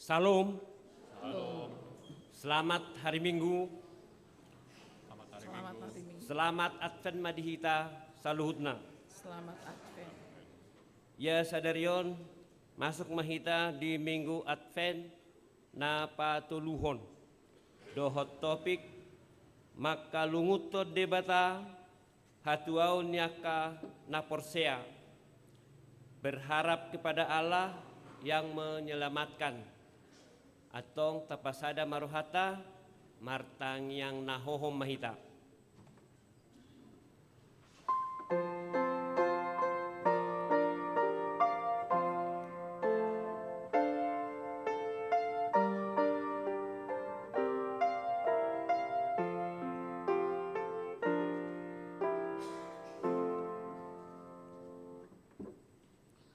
Salam. Selamat hari Minggu. Selamat Advent Madihita Saluhutna. Selamat Advent. Ya sadarion masuk mahita di Minggu Advent na patuluhon. Dohot topik makalunguto debata hatuau nyaka na porsea. Berharap kepada Allah yang menyelamatkan. Atong tapasada maruhata martang yang nahohom mahita.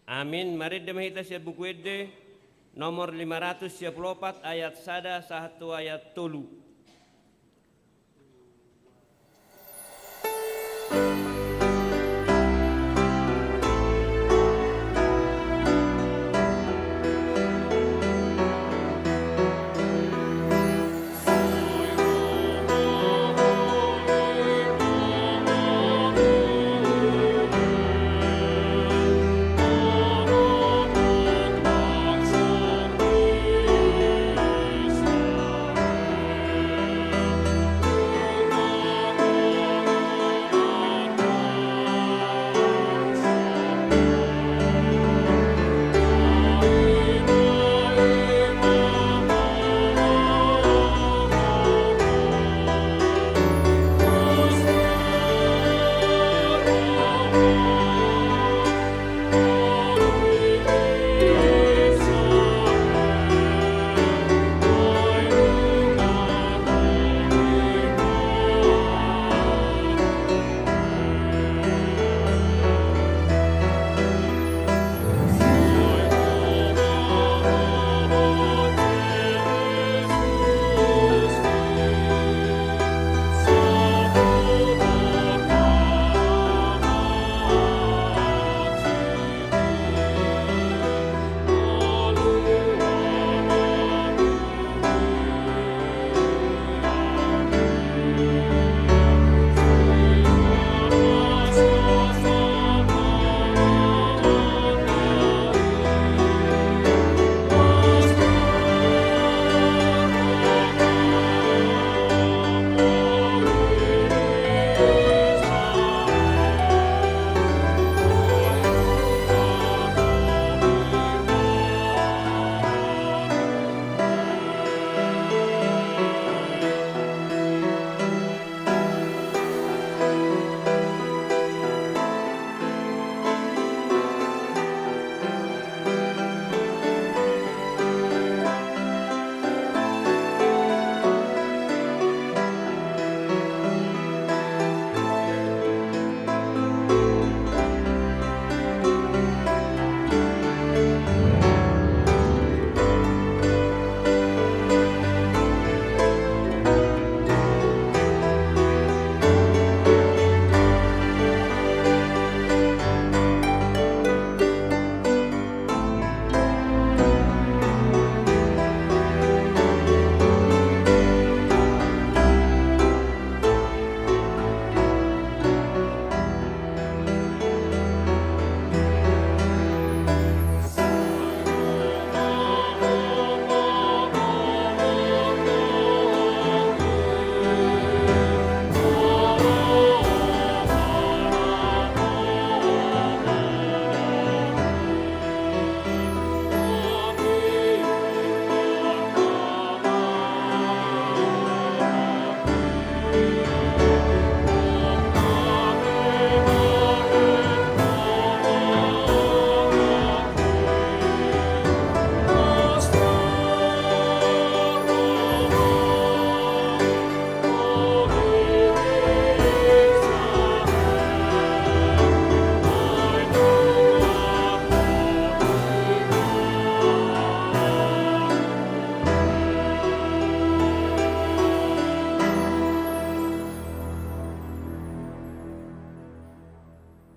Amin. Mari demahita siya buku ede nomor 514 ayat sada 1 ayat 3.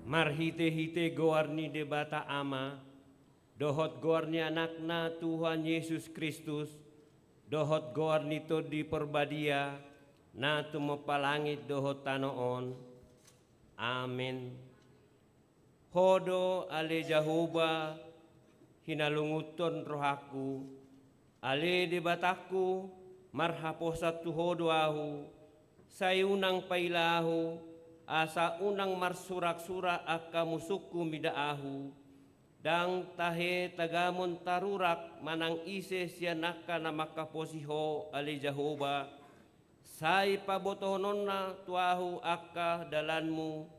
Marhite-hite goarni debata ama dohot goarni anakna Tuhan Yesus Kristus, dohot goarni to di perbadia, na tumapalangit dohot tanoon. Amin. Hodo ale Jehovah, hinalunguton rohaku, ale di bataku, marhaposat tuhodo ahu, sayunang pailahu, asa unang marsurak-surak akka musuku midaahu, dang tahe tagamon tarurak manang ise siya naka na makaposiho ali Jehovah, say pabotohonon na tuahu akka dalanmu,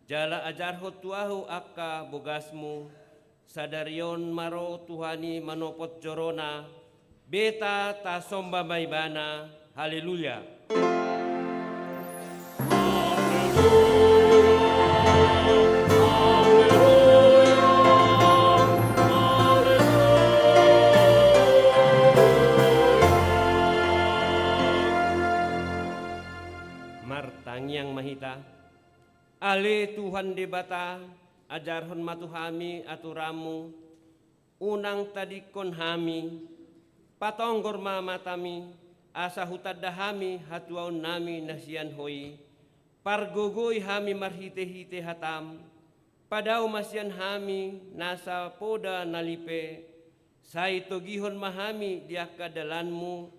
jala ajarho tuahu akka bogasmu, sadaryon maro Tuhani manopot jorona, beta ta somba maibana, haleluya. Martangyang mahita, ale Tuhan debata, ajarhon matuhami aturamu, unang tadikon hami, patonggor mamatami, asa hutadahami hatuaun nami nasian hoi, pargogoy hami marhite-hite hatam, padaw masyan hami nasa poda nalipe, say togihon mahami diaka dalanmu,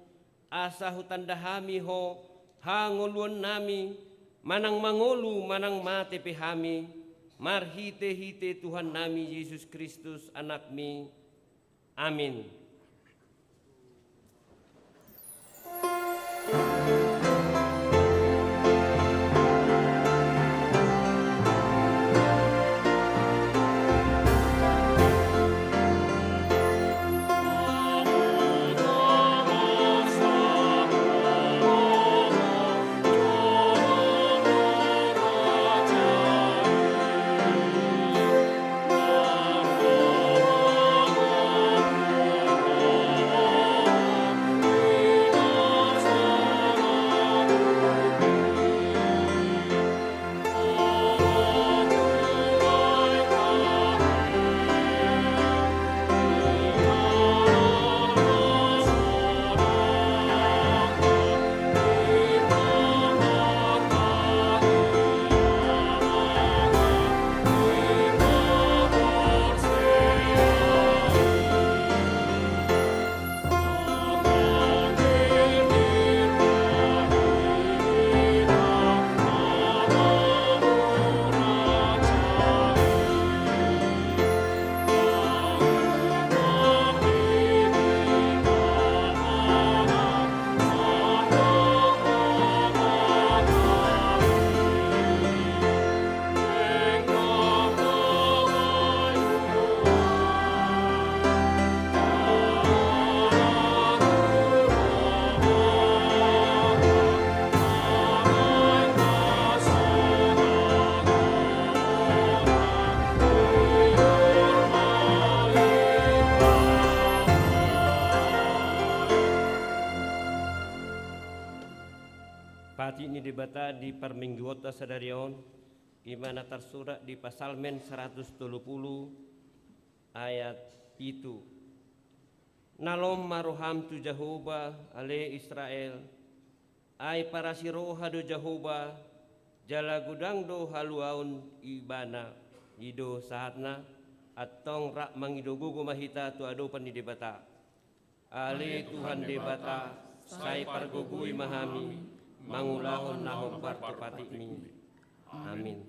asa hutandahami ho, hanguluan nami, manang mangolu manang matepe hami, marhite-hite Tuhan nami Yesus Kristus anakmi. Amin. Pati ini dibata di permingguota sadarion, gimana tersurat di Pasalmen 130 ayat itu. Nalom maroham tu Jehovah ale Israel, ay para siroha do Jehovah, jala gudang do haluaun ibana, ido sahatna, atong rak mangidogugo mahita tu ado panidebata. Ale Tuhan debata, say pargugui mahami, mangulahon nahom partopatikmi. Amin.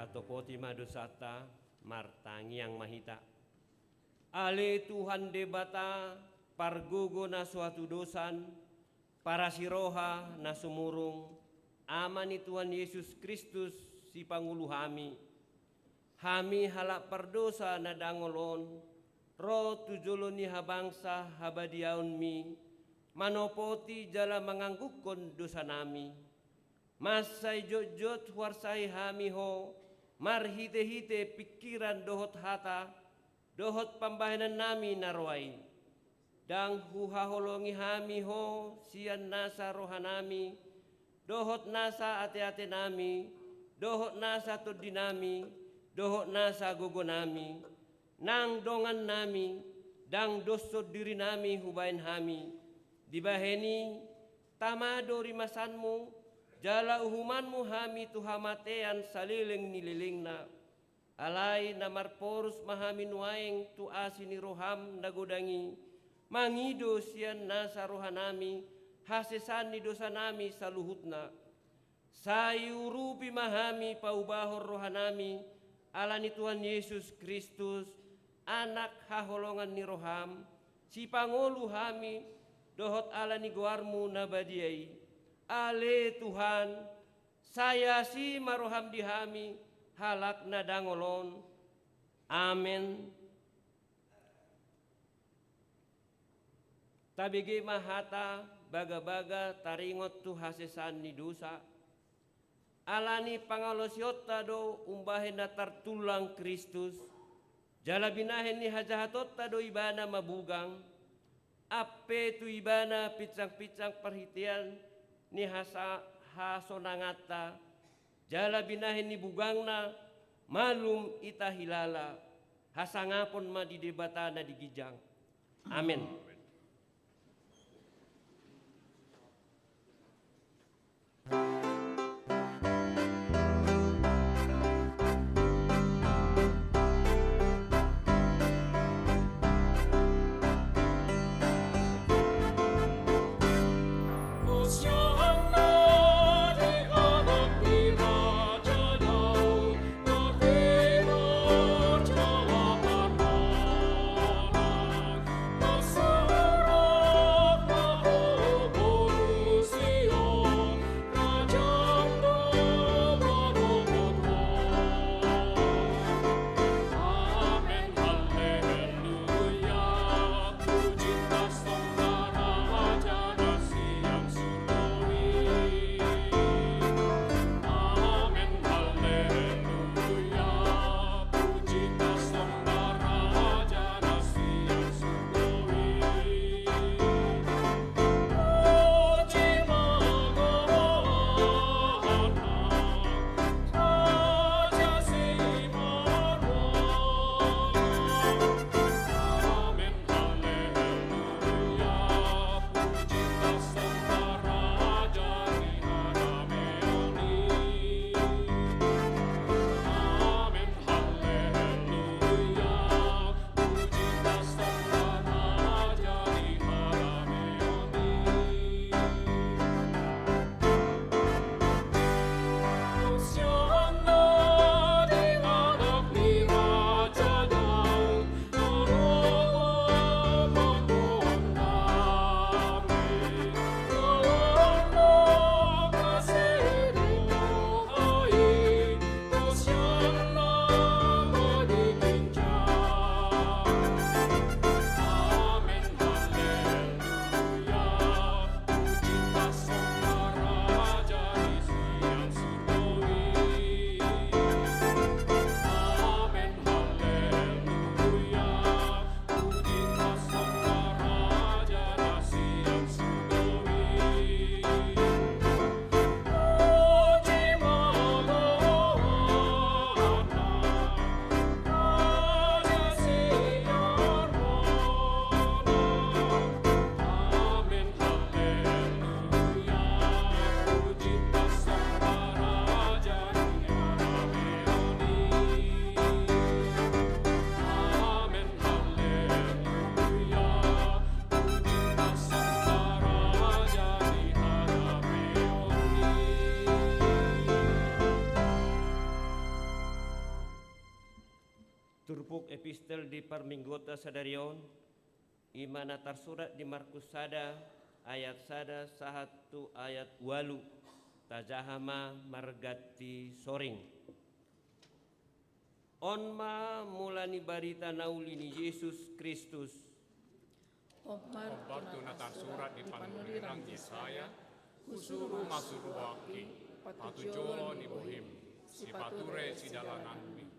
Ratopoti madosata martangiang mahita. Ale Tuhan debata pargogo na suatu dosan, para siroha na sumurung, ama ni Tuhan Yesus Kristus si Pangulo hami. Hami halak perdosa na dangolon, ro tujulon ni habangsa habadiaon mi, manopoti jala menganggukon dosa nami. Masay jot-jot warsai hami ho, marhite-hite pikiran dohot hata, dohot pambahanan nami narway. Dang huhaholongi hami ho, siyan nasa rohanami, dohot nasa ate-ate nami, dohot nasa todinami, dohot nasa gogo nami, nang dongan nami, dang doso diri nami hubain hami. Dibaheni, tamado rimasanmu, jala uhumanmu hami tuhamatean saliling nililing na. Alay na marporus mahamin waeng tu asini roham nagodangi, mangido siyan nasa rohanami, hasesan ni dosa nami saluhutna. Sayurupi mahami paubahor rohanami, ala ni Tuhan Yesus Kristus, anak haholongan ni roham, si pangolu hami, dohot ala ni guarmu nabadiai. Ale Tuhan, saya si maroham dihami, halak na dangolon. Amen. Tabigi mahata baga-baga taringot tu hasesan ni dosa. Alani pangalosiota do umbahin na tartulang Kristus. Jala binahin ni hajahatota do ibana mabugang. Ape tu ibana pitsang-pitsang perhitian ni hasonangata. Jala binahin ni bugang na malum ita hilala. Hasangapon ma di debata na digijang. Amin. So Pupuk epistel di perminggota sadarion, imana tersurat di Markus sada ayat sada satu ayat walu tajahama margati soring. Onma mulani barita naulini Yesus Kristus. Ompartu na tersurat di panulirang Yesaya, kusuru masuru waki, patujolo ni bohim, si pature si dalananmi.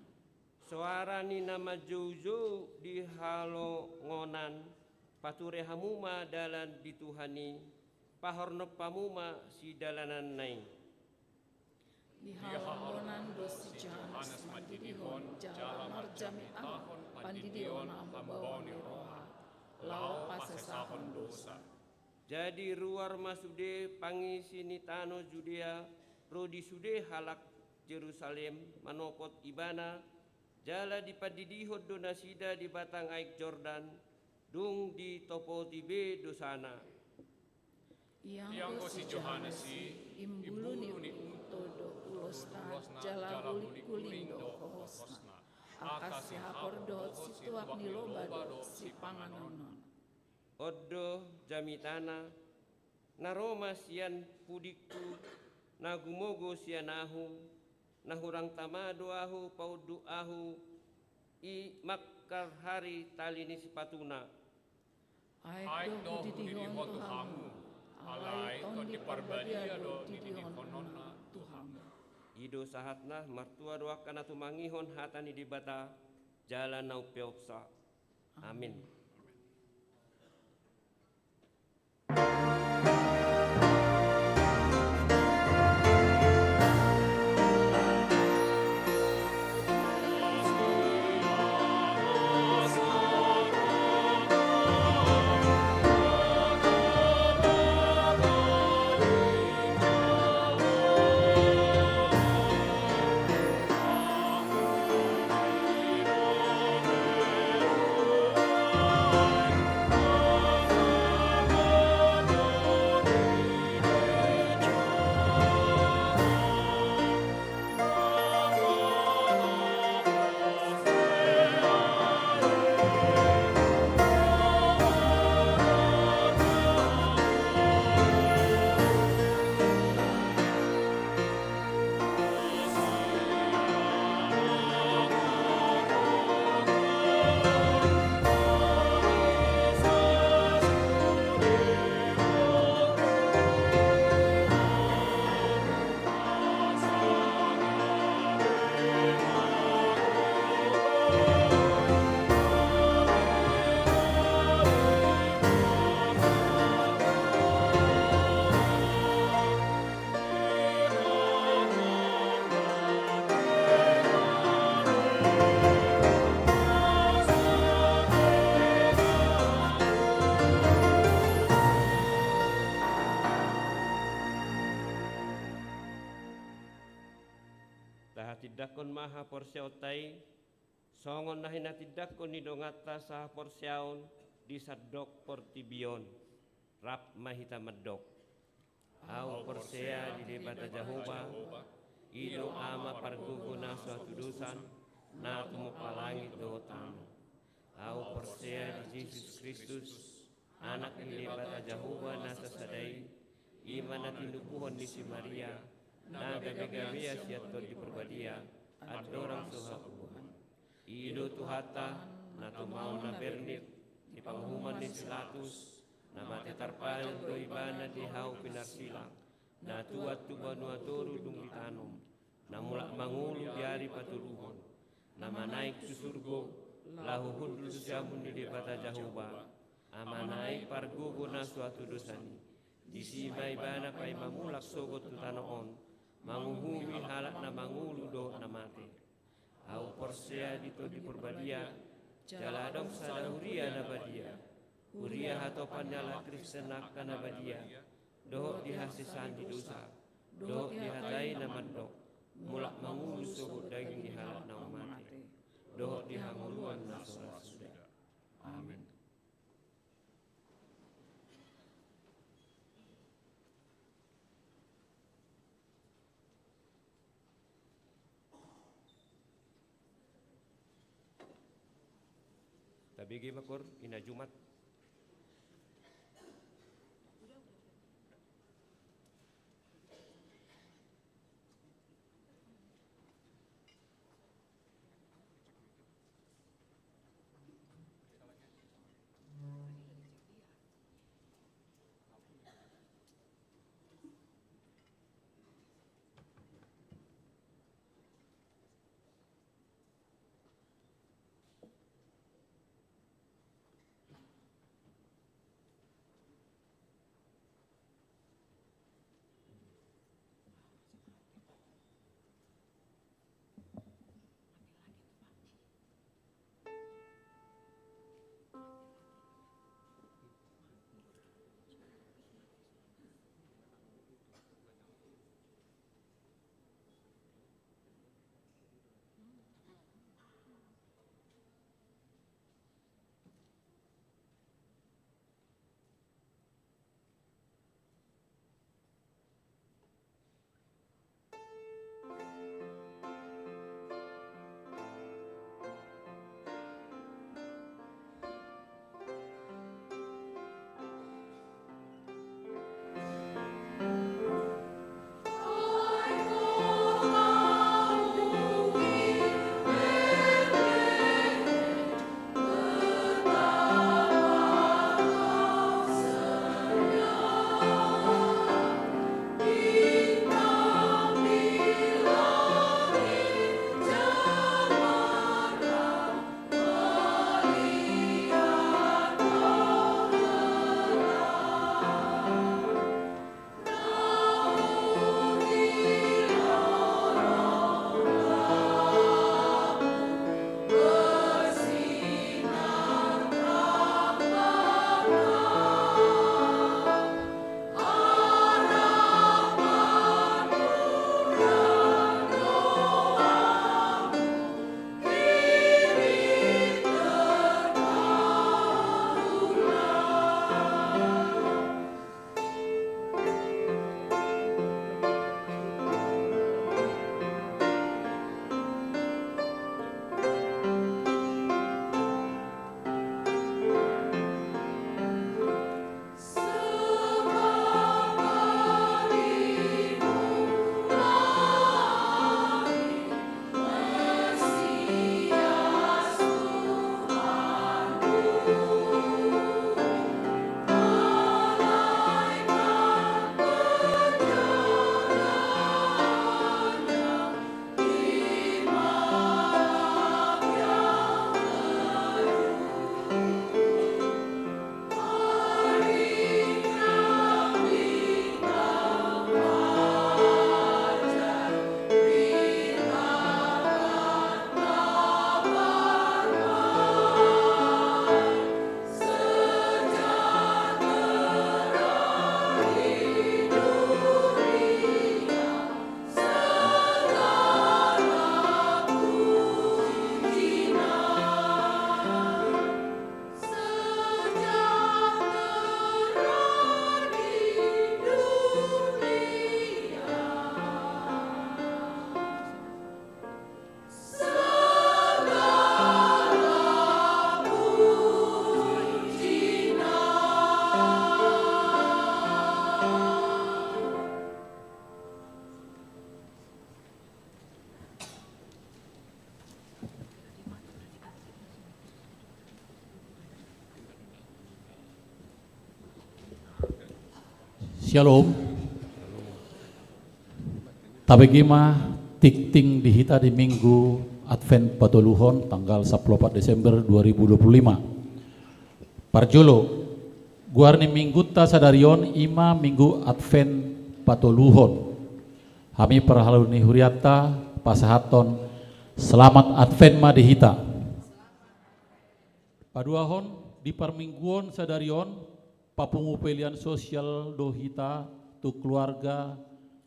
Suara ni nama Jojo di halo ngonan, pature hamuma dalan dituhani, pahorno pamuma si dalanan nai. Di halonan dosi Johannes mandidihon, jala marjami ahon, pandidion ambabawa ni roha, lau pasesahon dosa. Jadi ruar masude pangisi nitano Judea, rodi sude halak Jerusalem, manopot ibana, jala di padidihod donasida di batang aik Jordan, dung di topo tibe dosana. Yang si Johannes si imbulu ni untodo ulosna jala kulindo kohosna. Akasi hapordo situak ni lobado si panganonon. Oddo jamitana, naroma sian pudiku, nagumogo sianahu, nahurang tamado ahu paudu ahu i makkar hari talini sipatuna. Aik do didihon Tuhamu, alai ton di parbadia do didihononna Tuhamu. Ido sahatna martua doakan atu mangihon hatani di bata jalan nau peoksa. Amin. Tidakon maha porsiautai songon nahina tidakon ni dongata saha porsiaun di sadok portibion rap mahita medok au porsea di debata Jahoba ido ama parguguna suatu dosan na palangi dotan au porsea di Yesus Kristus anak di debata Jahoba na sasadai imana tindukuhon di si Maria na gabe-gabe siato di perbadia adorang suhapuhan ido tuhata na tumau na bernit di panghuman di silatus na mati tarpal do ibana di hau pinarsilang na tuat tubanu atoru dung ditanom na mulak mangulu diari paturuhon na manaik susurgo lahu hudul susamun di debata Jahoba amanaik pargugo na suatu dosani di sima ibana pai mamulak sogot tutanoon manguhumi halak na mangulu do na mati au porsea dito di perbadia jaladong sada huria na badia huria hatopan nyala Kristen akan na badia doh dihasisan di dosa doh dihatai na mandok mulak mangulu sogot daging di halak na mati doh dihanguluan na surga. Amin. Abg makur ina Jumat. Shalom. Tabegima tikting dihita di Minggu Advent Patoluhon tanggal 14 Desember 2025. Parjolo, guarni minggu ta sadarion ima Minggu Advent Patoluhon. Kami perhaluni huriata pasahaton selamat Advent ma dihita. Paduahon di parmingguon sadarion papungu pelian sosial dohita tu keluarga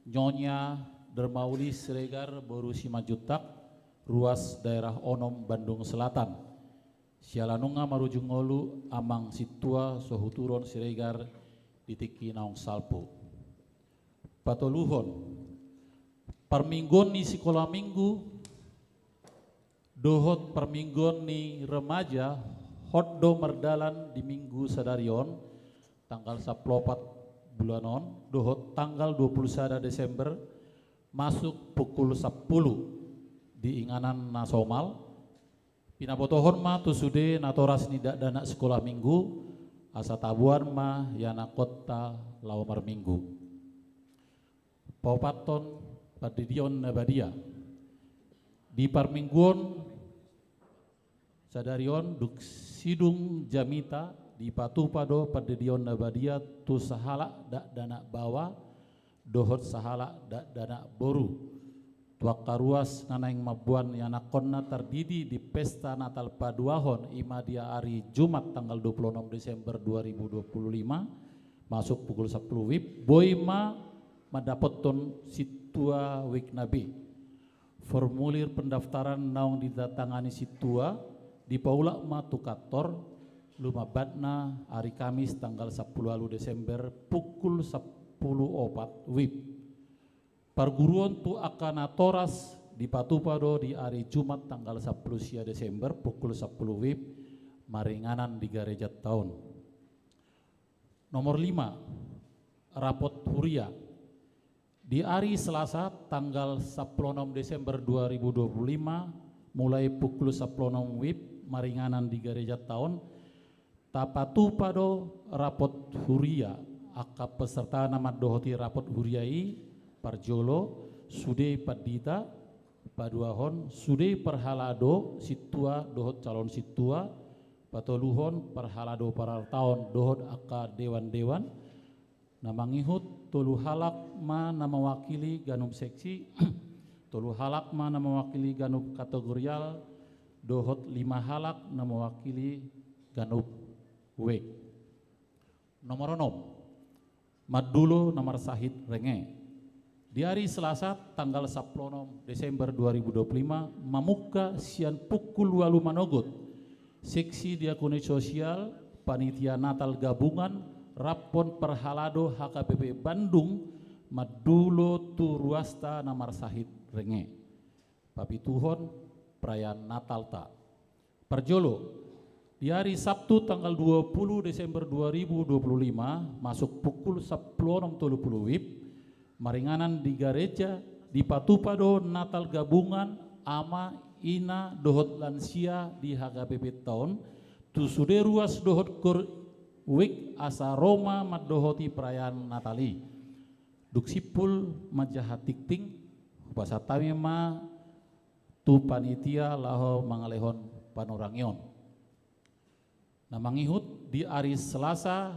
Nyonya Dermauli Siregar Boru Simajutak ruas daerah Onom Bandung Selatan sialanunga marujung ngolu amang situa sohuturon Siregar ditiki naung salpo patoluhon parminggon ni sekolah minggu dohot parminggon ni remaja Hoddo merdalan di minggu sadarion tanggal 14 bulanon dohot tanggal 21 Desember masuk pukul 10 di Inganan Nasomal. Pinabotohon ma tusude natoras nidak dana sekolah minggu asa tabuan ma yana kota lawamar minggu. Paupaton padidion nabadia di parmingguon sadarion duk sidung jamita di patupado padidion nabadia tu sahala dak dana bawa dohot sahala dak dana boru. Tuak karuas nanaing mabuan yana konna terdidi di pesta Natal Paduahon ima dia hari Jumat tanggal 26 Desember 2025 masuk pukul 10 WIB boy madapoton situa wik nabi. Formulir pendaftaran naung didatangani situa di paula tukator lumabatna hari Kamis tanggal 10 Desember pukul 10.04 WIB. Perguruan tu akan atoras di Patupado di hari Jumat tanggal 10 Desember pukul 10 WIB maringanan di gereja tahun. Nomor 5 rapot huria di hari Selasa tanggal 16 Desember 2025 mulai pukul 10 WIB maringanan di gereja tahun Tapatupado rapot huria aka peserta nama dohoti rapot huriai Parjolo, Sude Padita, Paduahon, Sude Perhalado, Situa, Dohot calon Situa, Patoluhon, Perhalado Parartaon, Dohot aka Dewan-Dewan, Namangihut, Tolu Halak ma nama wakili Ganum Seksi, Tolu Halak ma nama wakili Ganum Kategorial, Dohot 5 halak nama wakili Ganum W. Nomor 6, Madulo nomor Sahid Renge. Di hari Selasa tanggal 10 Desember 2025 mamuka sian pukul 8 manogot seksi diakoni sosial panitia Natal gabungan Rapon Perhalado HKBP Bandung Madulo Turuasta Namar Sahid Renge Papituhon perayaan Natal ta Parjolo di hari Sabtu tanggal 20 Desember 2025 masuk pukul 10.30 WIB maringanan di gereja di Patupado Natal gabungan ama ina dohot lansia di HKBP tahun tu sude ruas dohot kur wik asa Roma mad dohoti perayaan Natali duk sipul majahat tikting pasatami ma tu panitia laho mangalehon panorangion namangihut di hari Selasa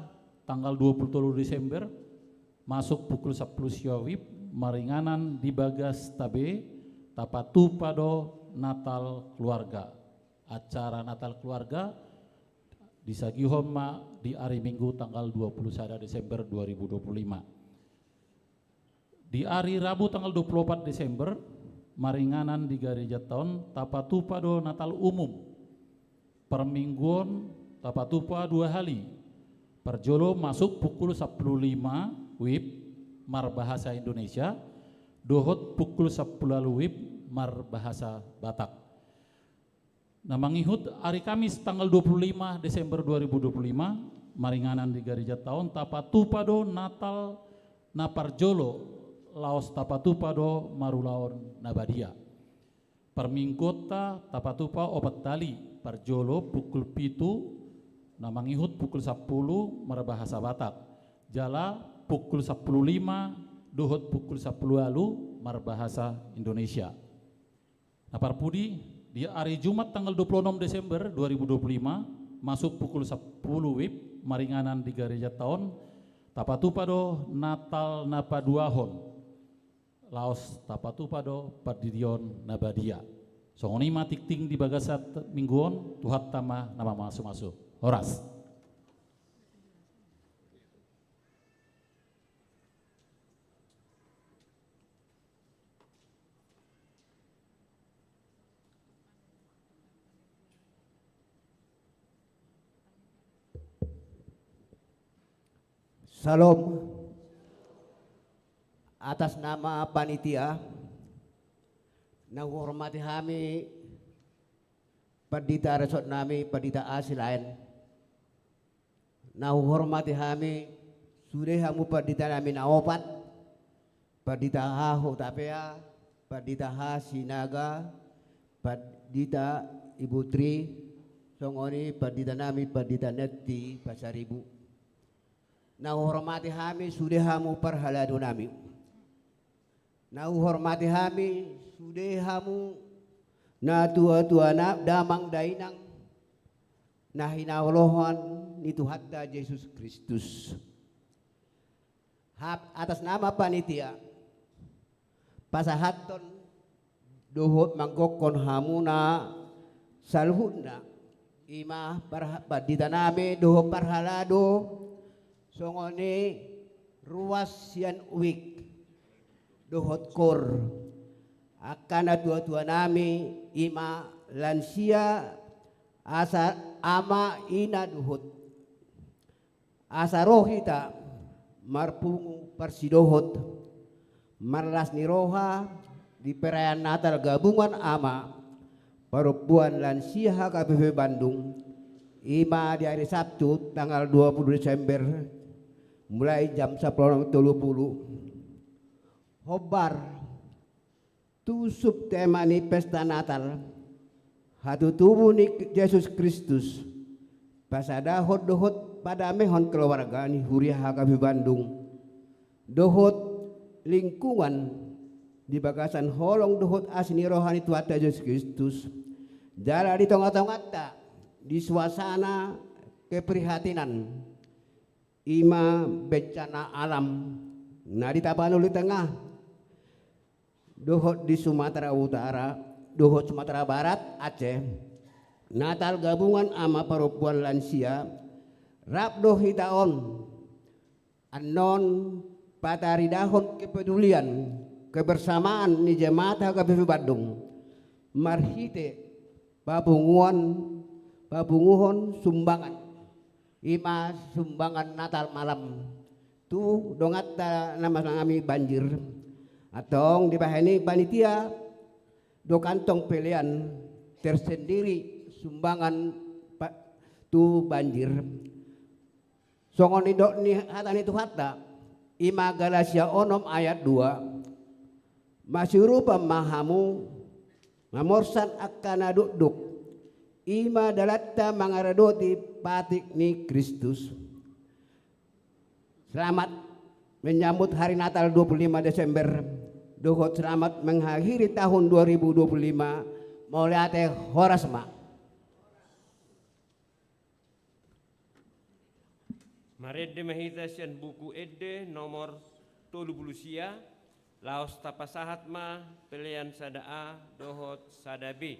tanggal 23 Desember masuk pukul 10 WIB maringanan di Bagas Tabe Tapatupado Natal Keluarga. Acara Natal Keluarga di Sagihoma di hari Minggu tanggal 21 Desember 2025. Di hari Rabu tanggal 24 Desember maringanan di gereja tahun Tapatupado Natal Umum. Permingguan Tapatupa 2 hari. Perjolo masuk pukul 10.05 WIB Mar Bahasa Indonesia, dohot pukul 10 WIB Mar Bahasa Batak. Namangihut hari Kamis tanggal 25 Desember 2025 maringanan di gereja tahun Tapatupado Natal Naparjolo Laos Tapatupado Marulaon Nabadia. Permingkota Tapatupa Obat Tali Parjolo pukul 7 namangihut pukul 10 Mar Bahasa Batak. Jala pukul 10.05 dohot pukul 10 lalu Mar Bahasa Indonesia. Napar Pudi di hari Jumat tanggal 26 Desember 2025 masuk pukul 10 WIB maringanan di gereja tahun Tapatupado Natal Napaduahon Laos Tapatupado Padidion Nabadia. Songoni matikting di bagasat mingguon tuhat tama nama masuk-masuk. Horas. Salam atas nama panitia, nang hormati kami Padita resot nami, padita asilain. Nauhormati kami, sudah hamu padita nami naopat, padita haho tapea, padita ha sinaga, padita ibu tri, songoni padita nami, padita neti pasaribu. Nauhormati kami, sudah hamu perhaladu nami. Nauhormati kami, sudah hamu na tua-tua na damang dainang na hinaulohan ni Tuhan Yesus Kristus. Atas nama panitia pasahaton dohot manggokon hamuna salhuna ima padita nami dohot parhalado songone ruas sian uwik dohot kor akana tua-tua nami ima lansia asa ama ina duhut asa rohita marpungu persidohot marlas niroha di perayaan Natal gabungan ama perempuan lansia KBP Bandung ima di hari Sabtu tanggal 20 Desember mulai jam 10.30 hobar tusuk tema ni pesta Natal hatu tubuh ni Yesus Kristus pasada hot dohot pada mehon keluarga ni Huriah HKB Bandung dohot lingkungan di bagasan holong dohot asni rohani Tuhan Yesus Kristus jala di tengah-tengah tak di suasana keprihatinan ima bencana alam nah di Tapanuli Tengah dohot di Sumatera Utara, dohot Sumatera Barat, Aceh, Natal gabungan ama perempuan lansia, rabdoh hitaon, anon pataridahon kepedulian, kebersamaan ni jemaat HKBP Bandung, marhite babunguhon sumbangan, ima sumbangan Natal malam, tu dongat nama kami banjir. Atau di bahani panitia do kantong pilihan tersendiri sumbangan tu banjir songon idok ni hatani tu hatta ima Galatia onom ayat 2 masih rupa mahamu mamorsan akana duk ima dalatta mangaradoti patik ni Kristus. Selamat menyambut hari Natal 25 Desember dohot selamat mengakhiri tahun 2025 mauliate horasma Marede mahita sian buku ede nomor 30 laos tapasahat ma pilihan sada A dohot sada B.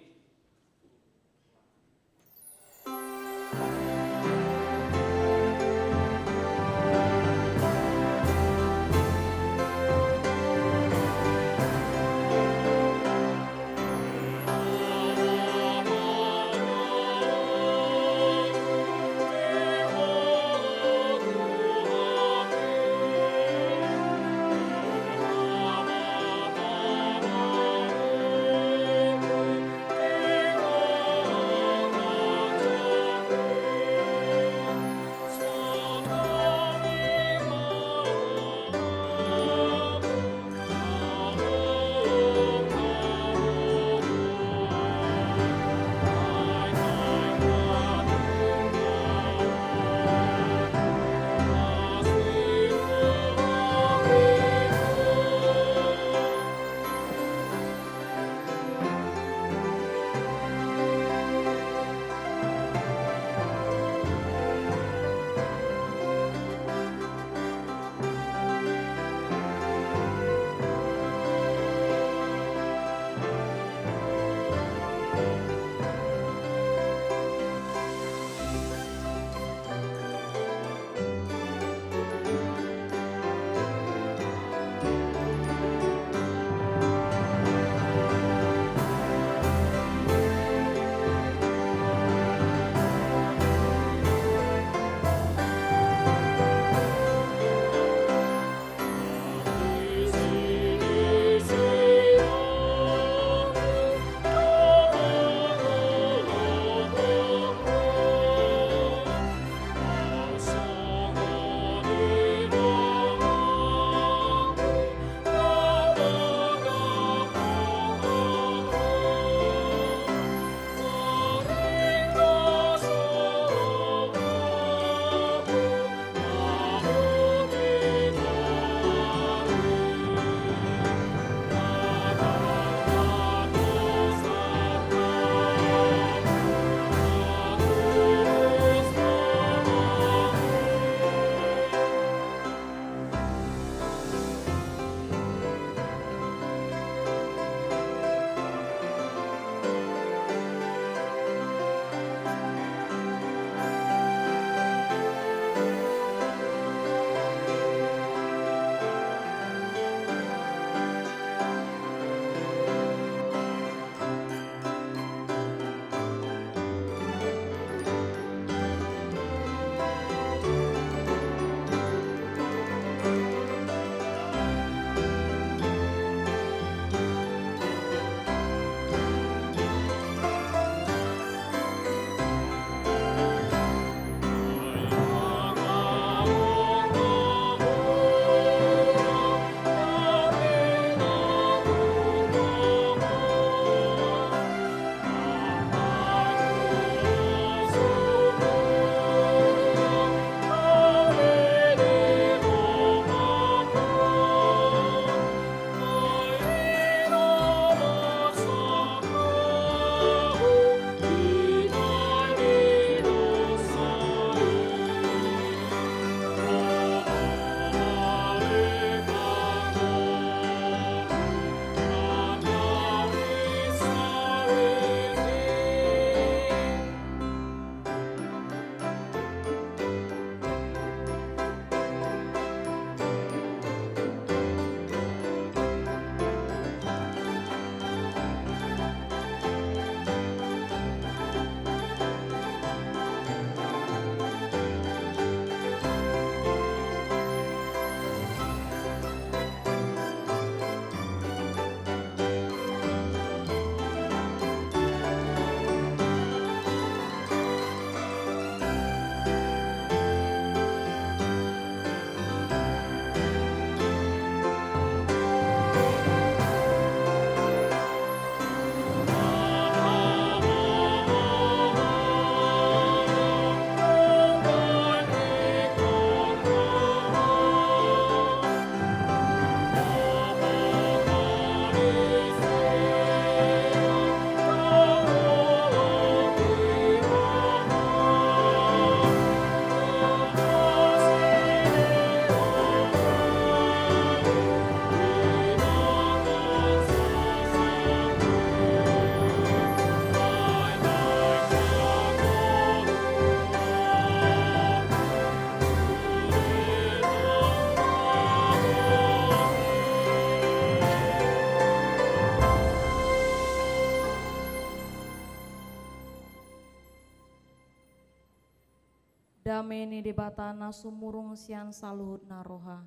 Dameni debatana sumurung sian saluhut naroha.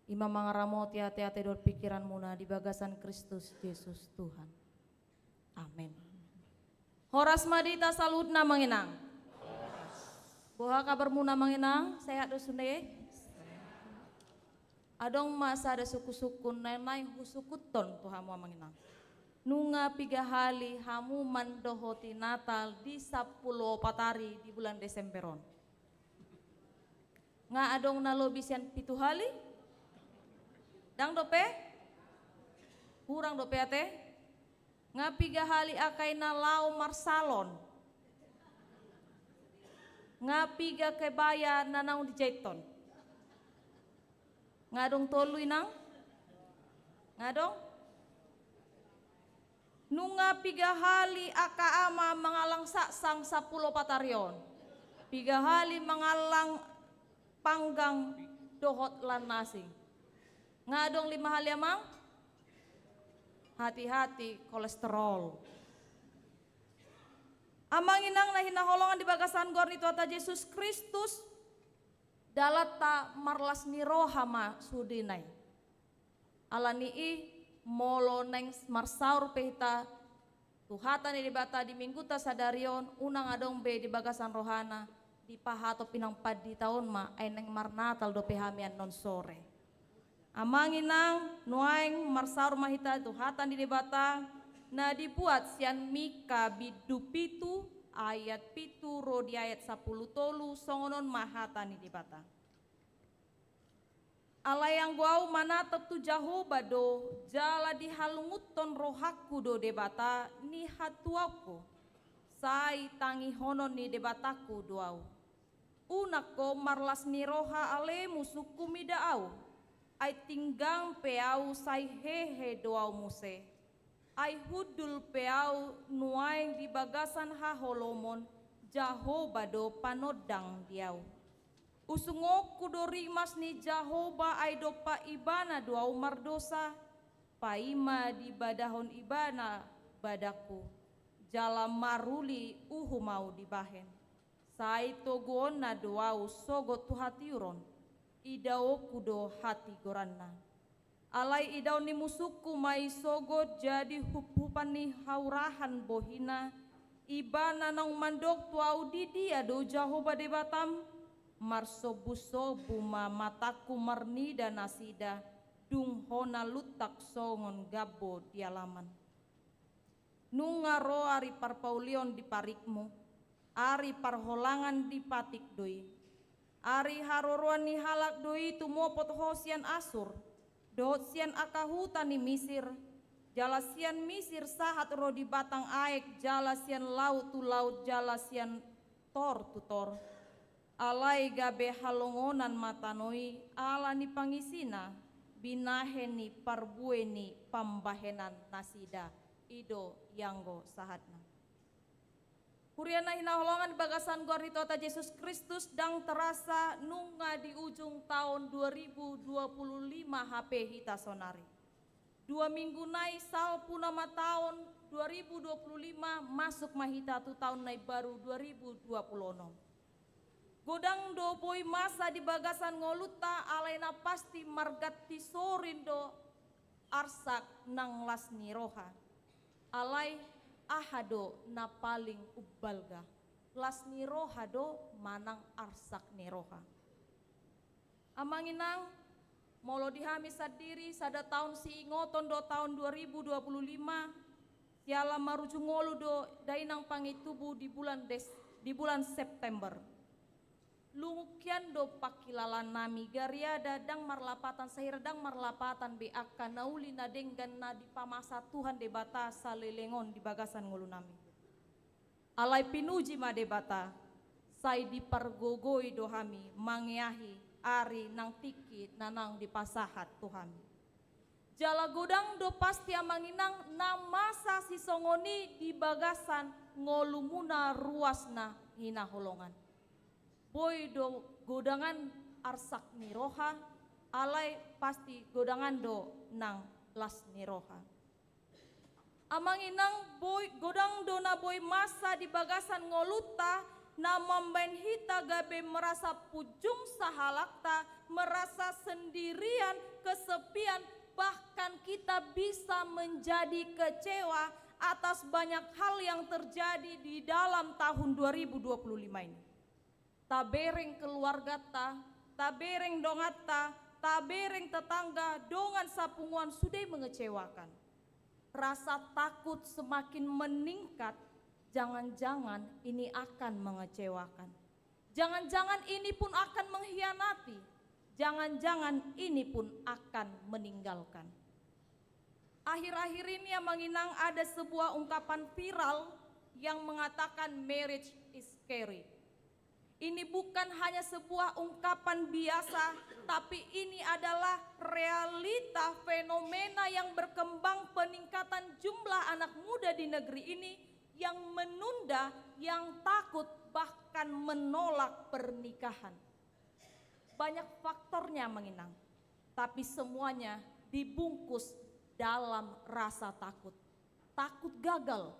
Imam mangaramo hati-hati dot pikiran muna di bagasan Kristus Yesus Tuhan. Amin. Horas madita saluhut na manginang. Boha kabar muna manginang, sehat dosunde. Adong masa ada suku-suku nenai husukuton Tuhan mua manginang. Nunga 3 hali hamu mandohoti Natal di 10 patari di bulan Desemberon. Nga adong nalobisian 7 hali? Dang dope? Kurang dope ate? Nga 3 hali akai na lau marsalon. Nga 3 kebaya nanang di jaiton. Nga dong toluy nang? Nga dong? Nunga 3 hali aka ama mangalang saksang 10 patarion. 3 hali mangalang panggang dohot lan nasi. Ngadong 5 hali amang? Hati-hati kolesterol. Amang inang na hinaholongan di bagasan gor itu ata Yesus Kristus dalata marlas ni rohama sudinay. Alani molo neng marsaur pehita tuhatan di bata di minggu ta sadarion unang adong be di bagasan rohana di pahato pinang padi tahun ma ay neng marnatal do pehamian non sore. Amanginang nuaing marsaur mahita tuhatan di bata na dibuat sian Mika bidu pitu ayat pitu ro di ayat 10 tolu songonon mahatan di bata. Alayang guau manatap tu Jahoba do jala dihalunguton rohaku do debata ni hatuaku sai tangi honon ni debataku doau. Unako marlas ni roha ale musuku midaau ai tinggang peau sai hehe doau muse ai hudul peau nuaing di bagasan haholomon Jahoba do panodang diau. Usungoku do rimas ni Jahoba ay do pa ibana doa umar dosa paima di badahon ibana badaku jalam maruli mau dibahen sai togon na doau sogo tu hatiuron idao kudo hati goranna alai idao ni musuku mai sogo jadi hup-hupan ni haurahan bohina ibana nang mandok tuau di dia do Jahoba de batam marsobu-sobu ma mataku marnida nasida dung hona lutak songon gabo dialaman. Nunga ro ari parpaulion di parikmu, ari parholangan di patik doi, ari haroroan ni halak doi tumopot hosian asur, dohot sian akahuta ni Misir, jala sian Misir sahat ro di batang aek, jala sian laut tu laut, jala sian tor tu tor. Alai gabe halongonan matanoi ala ni pangisina binaheni parbueni pambahenan nasida ido yanggo sahatna. Huriana hinaholongan bagasan gor itu ata Yesus Kristus dang terasa nunga di ujung tahun 2025 HP hita sonari. 2 minggu nai salpu nama tahun 2025 masuk mahita tu tahun nai baru 2026. Godang do boy masa di bagasan ngoluta alaina pasti margati sorindo arsak nang lasni roha. Alai ahado na paling ubalga. Lasni roha do manang arsak ni roha. Amanginang molo dihami sadiri sada tahun si ingoton do tahun 2025 tiala maruju ngolu do dainang pangitubu di bulan September. Lungukian do pakilalan nami garia dadang marlapatan sahiradang marlapatan be akka nauli na denggan na di pamasa Tuhan debata salelengon di bagasan ngulu nami. Alai pinuji ma debata sai di pargogoi do hami mangiahi ari nang tiki nanang di pasahat Tuhan. Jala godang do pasti amanginang na masa si songoni di bagasan ngolumuna ruasna hina holongan. Boy do godangan arsak ni roha, alai pasti godangan do nang las ni roha. Amanginang boy godang do na boy masa di bagasan ngoluta namamben hita gabe merasa pujung sahalakta, merasa sendirian, kesepian, bahkan kita bisa menjadi kecewa atas banyak hal yang terjadi di dalam tahun 2025 ini. Tabereng keluarga ta, tabereng dongata, tabereng tetangga, dongan sapunguan sudah mengecewakan. Rasa takut semakin meningkat, jangan-jangan ini akan mengecewakan. Jangan-jangan ini pun akan mengkhianati. Jangan-jangan ini pun akan meninggalkan. Akhir-akhir ini yang menginang ada sebuah ungkapan viral yang mengatakan marriage is scary. Ini bukan hanya sebuah ungkapan biasa, tapi ini adalah realita fenomena yang berkembang peningkatan jumlah anak muda di negeri ini yang menunda, yang takut, bahkan menolak pernikahan. Banyak faktornya menginang, tapi semuanya dibungkus dalam rasa takut. Takut gagal,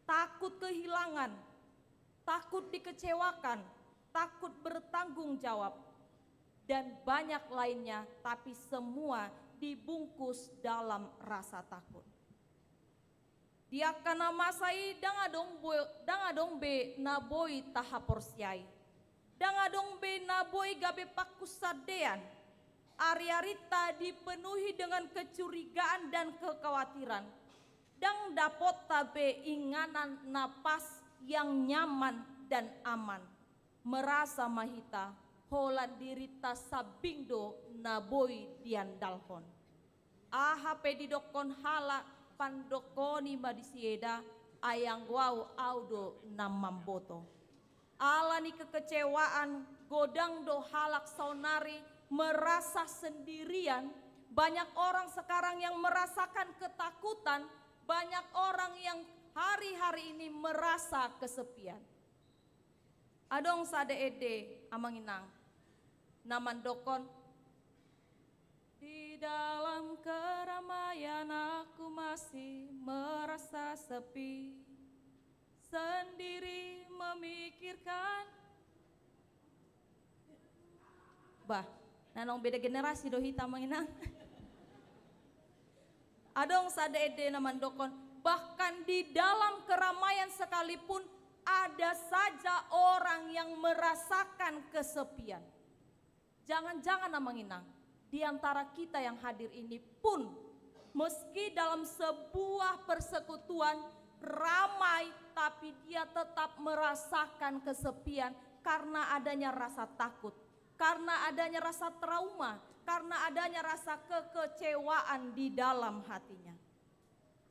takut kehilangan, takut dikecewakan, takut bertanggung jawab, dan banyak lainnya, tapi semua dibungkus dalam rasa takut. Dia kana masai dangadong be naboi tahaporsiai. Dangadong be naboi gabe pakusadean. Ari-arita dipenuhi dengan kecurigaan dan kekhawatiran. Dang dapot tabe inganan napas yang nyaman dan aman. Merasa mahita holan dirita sabindo naboi diandalhon. Aha pedidokon hala pandokoni madisieda ayang wau audo namamboto. Alani kekecewaan godang do halak saunari merasa sendirian. Banyak orang sekarang yang merasakan ketakutan, banyak orang yang hari-hari ini merasa kesepian. Adong sade ede amanginang namandokon. Di dalam keramaian aku masih merasa sepi, sendiri memikirkan. Bah, nanong beda generasi do hita menginang. Adong sade ede namandokon, bahkan di dalam keramaian sekalipun ada saja orang yang merasakan kesepian. Jangan-jangan menginang, di antara kita yang hadir ini pun meski dalam sebuah persekutuan ramai, tapi dia tetap merasakan kesepian karena adanya rasa takut, karena adanya rasa trauma, karena adanya rasa kekecewaan di dalam hatinya.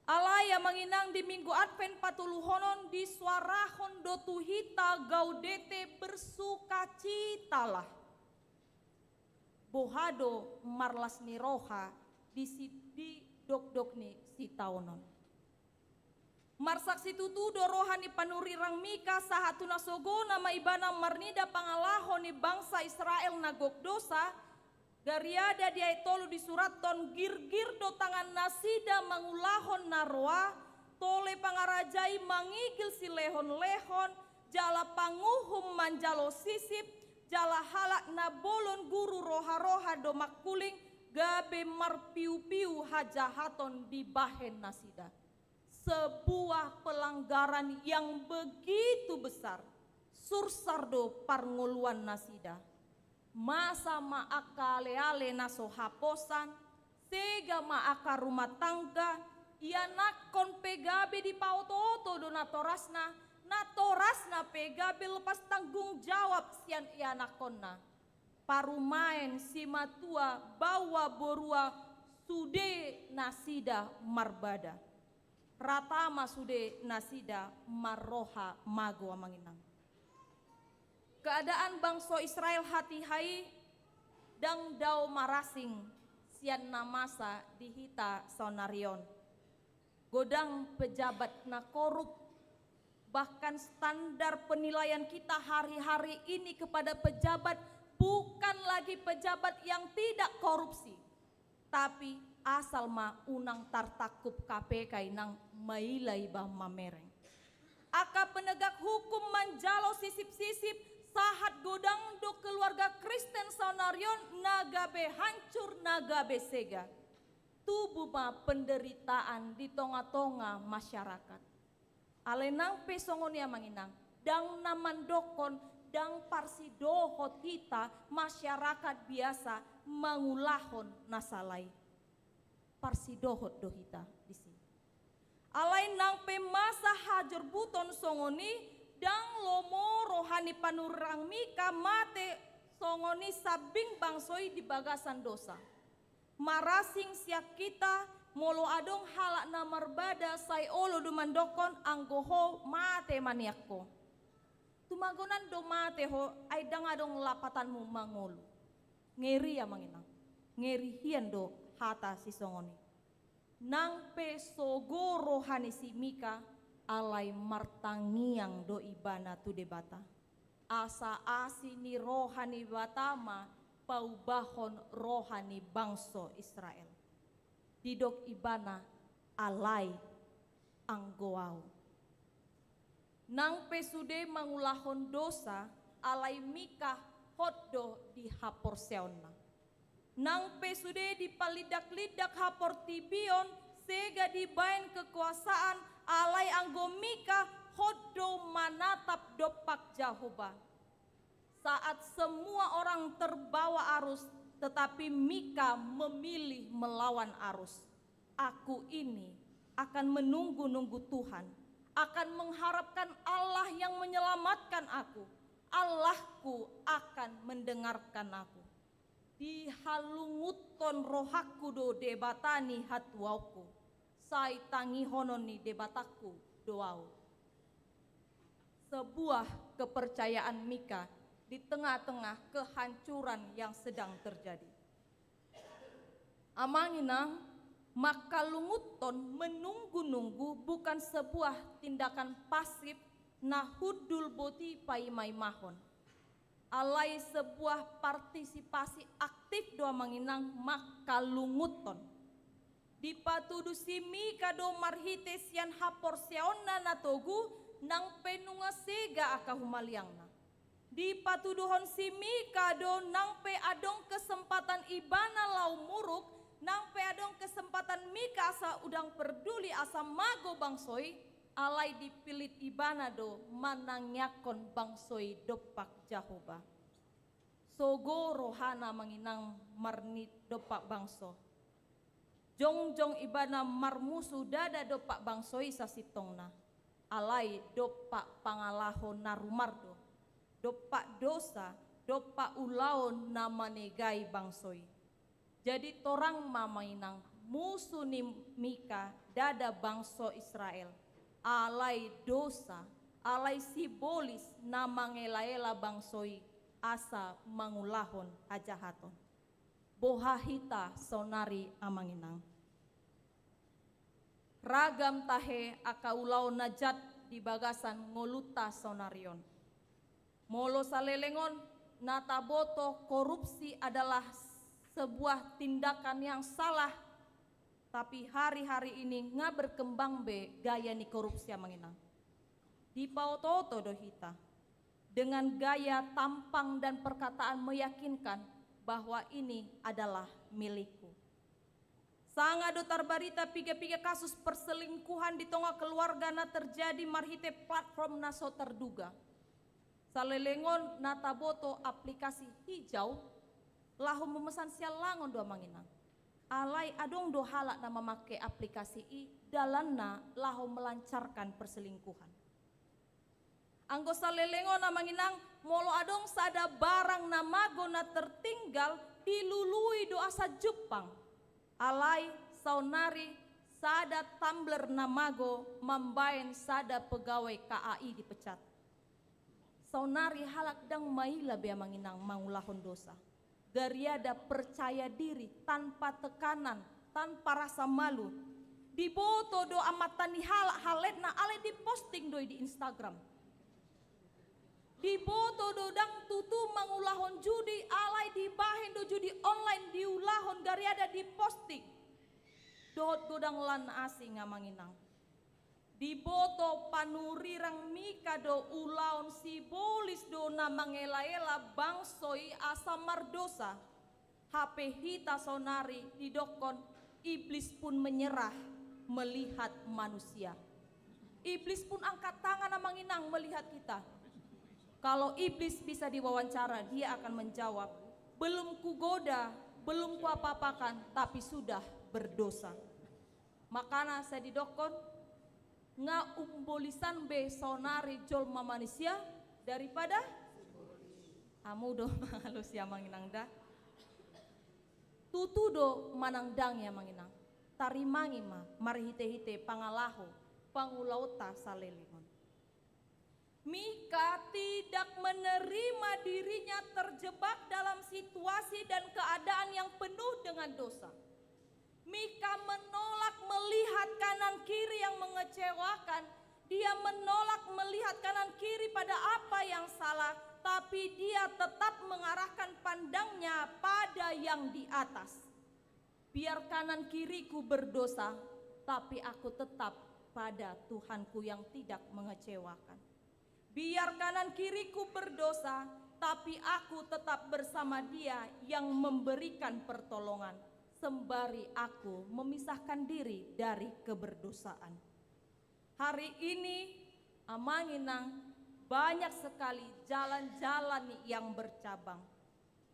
Alaya menginang di minggu Advent patuluhonon di suarahon dotuhita gaudete bersukacitalah. Bohado marlas ni roha di dok-dok ni si taunon. Marsaksi tutu do rohani panurirang mika sahatuna sogona maibana marnida pangalahon ni bangsa Israel nagok dosa. Gariada dia tolu di suraton gir-gir do tangan nasida mangulahon narwa. Tole pangarajai mangigil si lehon-lehon. Jala panguhum manjalo sisip. Jala halak nabolon guru roha-roha do makuling. Gabe marpiu-piu hajahaton di bahen nasida. Sebuah pelanggaran yang begitu besar. Sursardo parnguluan nasida. Masa maaka ale-ale naso haposan, sega maaka rumah tangga, ia nakon pegabe di pauto-oto do natorasna pegabe lepas tanggung jawab sian ia nakonna. Parumain si matua bawa borua sude nasida marbada. Ratama sude nasida marroha mago manginang. Keadaan bangsa Israel hati hai dang dau marasing sian namasa dihita sonarion. Godang pejabat na korup, bahkan standar penilaian kita hari-hari ini kepada pejabat bukan lagi pejabat yang tidak korupsi, tapi asal ma unang tartakup KPK inang mailai bah mamereng. aka penegak hukum manjalo sisip-sisip sahat godang do keluarga Kristen Sonarion nagabe hancur nagabe sega. Tubuh ma penderitaan di tonga-tonga masyarakat. Alenang pesongonia manginang, dang namandokon, dang parsidohot kita masyarakat biasa mangulahon nasalai. Parsidohot dohita di sini. Alai nang pemasa hajar buton songoni, dang lomo rohani panurang mika mate songoni sabing bangsoi di bagasan dosa. Marasing siak kita molo adong halak na marbada say olo dumandokon anggoho mate maniakko. Tumagonan do mate ho ay dangadong lapatanmu mangolo. Ngeri ya manginang. Ngeri hian do hata si songoni. Nang pesogo rohani si Mika alai martangiang do ibana tu debata. Asa asini rohani batama paubahon rohani bangso Israel. Didok ibana alai anggoau. Nang pesude mangulahon dosa alai Mika hoddo di hapor seonna. Nang pesude di palidak-lidak hapor tibion sega dibain kekuasaan alai anggo Mika hoddo manatap dopak Jahoba. Saat semua orang terbawa arus, tetapi Mika memilih melawan arus. Aku ini akan menunggu-nunggu Tuhan, akan mengharapkan Allah yang menyelamatkan aku. Allahku akan mendengarkan aku. Di halunguton rohaku do debatani hatuauku, sai tangi hononi debataku doau. Sebuah kepercayaan Mika di tengah-tengah kehancuran yang sedang terjadi. Amanginang, maka lunguton menunggu-nunggu bukan sebuah tindakan pasif nahudul boti paimai mahon. Alai sebuah partisipasi aktif doa manginang maka lunguton. Dipatudu simi kado marhite sian hapor seonna natogu nang penunga sega akahumaliangna. Di patuduhon simi kado nang pe adong kesempatan ibana lau muruk, nang pe adong kesempatan Mika asa udang peduli asa mago bangsoi, alai dipilit ibana do manangyakon bangsoi dopak Jahoba. Sogo rohana manginang marnit dopak bangso. Jongjong ibana marmusu dada dopak bangsoi sasitongna, alai dopak pangalahon narumardo. Dopak dosa, dopak ulaon nama negai bangsoi. Jadi torang mamainang musuh ni Mika dada bangso Israel. Alai dosa, alai sibolis nama ngela-ela bangsoi asa mangulahon hajahaton. Bohahita sonari amanginang. Ragam tahe aka ulaon najat di bagasan ngoluta sonarion. Molo salelengon nataboto korupsi adalah sebuah tindakan yang salah, tapi hari-hari ini nga berkembang be gaya ni korupsi yang menginang. Di pautoto dohita dengan gaya tampang dan perkataan meyakinkan bahwa ini adalah milikku. Sanga dotar barita piga-piga kasus perselingkuhan di tengah keluarga na terjadi marhite platform naso terduga. Salelengon nataboto aplikasi hijau lahu memesan sial langon doa manginang. Alai adong do halak na memakai aplikasi i dalanna lahu melancarkan perselingkuhan. Anggo salelengon na manginang molo adong sada barang na mago na tertinggal dilului do asa Jepang. Alai saunari sada tumbler na mago membain sada pegawai KAI dipecat. Saunari halak dang maila bea manginang mangulahon dosa. Gariada percaya diri tanpa tekanan, tanpa rasa malu. Diboto do amatani halak haletna ale diposting doi di Instagram. Diboto do dang tutu mangulahon judi alai dibahin do judi online diulahon gariada diposting. Dohot godang lan asing ngamanginang. Diboto panurirang mika do ulaon sibolis do na mangela-ela bangsoi asa mardosa. HP hita sonari didokon, iblis pun menyerah melihat manusia. Iblis pun angkat tangan na manginang melihat kita. Kalau iblis bisa diwawancara, dia akan menjawab, belum kugoda, belum kuapa-apakan, tapi sudah berdosa. Makanya saya didokon, nga umbolisan be sonari jolma manusia daripada amu do halus ya manginang da tutu do manangdang ya manginang tarimangi ma marhite-hite pangalaho pangulauta salelimon. Mika tidak menerima dirinya terjebak dalam situasi dan keadaan yang penuh dengan dosa. Mika menolak melihat kanan kiri yang mengecewakan. Dia menolak melihat kanan kiri pada apa yang salah, tapi dia tetap mengarahkan pandangnya pada yang di atas. Biar kanan kiriku berdosa, tapi aku tetap pada Tuhanku yang tidak mengecewakan. Biar kanan kiriku berdosa, tapi aku tetap bersama Dia yang memberikan pertolongan. Sembari aku memisahkan diri dari keberdosaan. Hari ini amanginang banyak sekali jalan-jalan yang bercabang.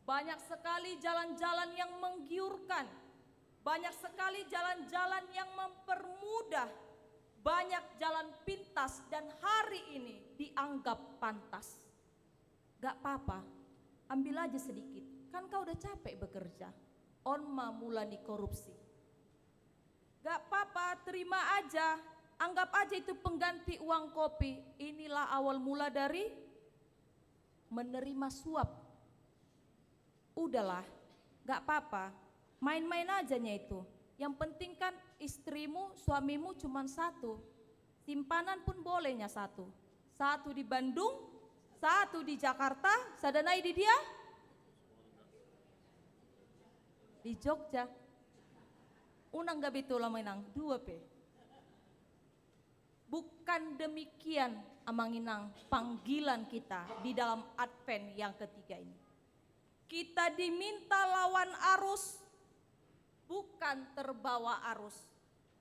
Banyak sekali jalan-jalan yang menggiurkan. Banyak sekali jalan-jalan yang mempermudah. Banyak jalan pintas dan hari ini dianggap pantas. Gak apa-apa, ambil aja sedikit. Kan kau udah capek bekerja. Onma mulai korupsi. Gak apa-apa, terima aja. Anggap aja itu pengganti uang kopi. Inilah awal mula dari menerima suap. Udahlah, gak apa-apa. Main-main ajanya itu. Yang penting kan istrimu, suamimu cuma satu. Simpanan pun bolehnya satu. Satu di Bandung, satu di Jakarta, sadanai di dia di Jogja. Unang gabi tu laminang dua pe. Bukan demikian amanginang panggilan kita di dalam Advent yang ketiga ini. Kita diminta lawan arus, bukan terbawa arus.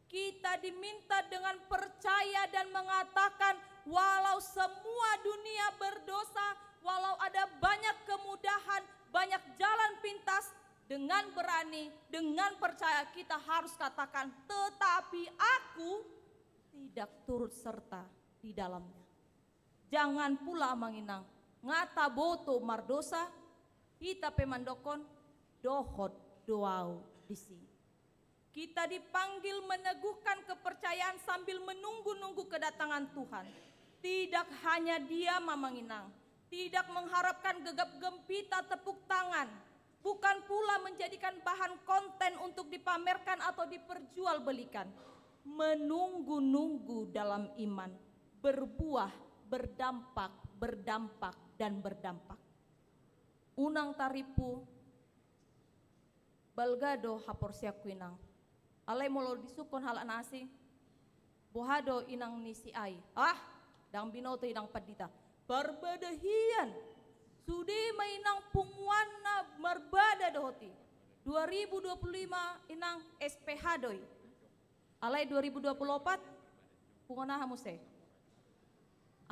Kita diminta dengan percaya dan mengatakan walau semua dunia berdosa, walau ada banyak kemudahan, banyak jalan pintas, dengan berani, dengan percaya kita harus katakan, tetapi aku tidak turut serta di dalamnya. Jangan pula manginang, ngata boto mardosa, kita pemandokon, dohot doau di sini. Kita dipanggil meneguhkan kepercayaan sambil menunggu-nunggu kedatangan Tuhan. Tidak hanya dia manginang, tidak mengharapkan gegap gempita tepuk tangan, bukan pula menjadikan bahan konten untuk dipamerkan atau diperjualbelikan. Menunggu-nunggu dalam iman, berbuah, berdampak, dan berdampak. Unang taripu, balgado hapor siakuinang. Alay molo disukon hal nasi, bohado inang nisi ai. Dang binoto inang padita. Barbadahian. Sudi mainang pungwana marbada dohoti 2025 inang SPH doi alai 2024 pungwana hamuse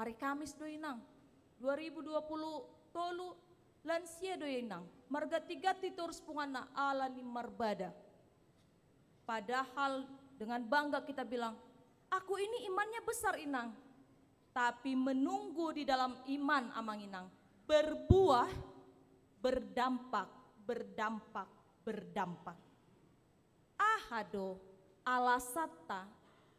hari Kamis doi inang 2020 tolu lansia doi inang marga tiga titurus pungwana alani marbada. Padahal dengan bangga kita bilang aku ini imannya besar inang, tapi menunggu di dalam iman amang inang berbuah, berdampak. Ahado alasata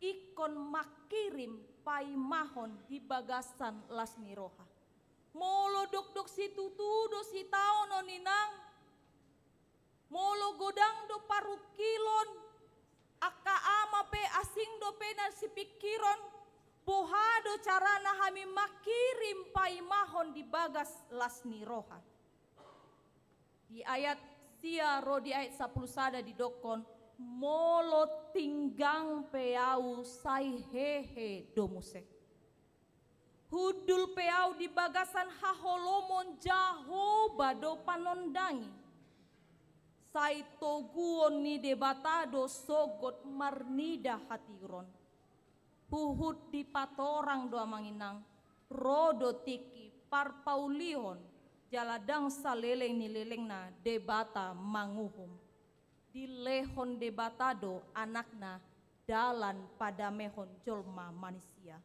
ikon makirim paimahon di bagasan lasniroha. Molo dok situ tudo si tao no ninang. Molo godang do parukilon. Aka ama pe asing do pe na si pikiron. Bohado carana hami makirim paimahon di bagas lasniroha. Di ayat sia ro di ayat 10 sada di dokon molo tinggang peau sai hehe domuse. Hudul peau di bagasan haholomon jaho bado panondangi. Sai toguon ni debatado sogot marnida hatiron. Puhut di patorang doa manginang. Rodo tiki parpaulihon. Jaladang saleleng ni leleng na debata manguhum. Di lehon debatado anakna dalan pada mehon jolma manusia.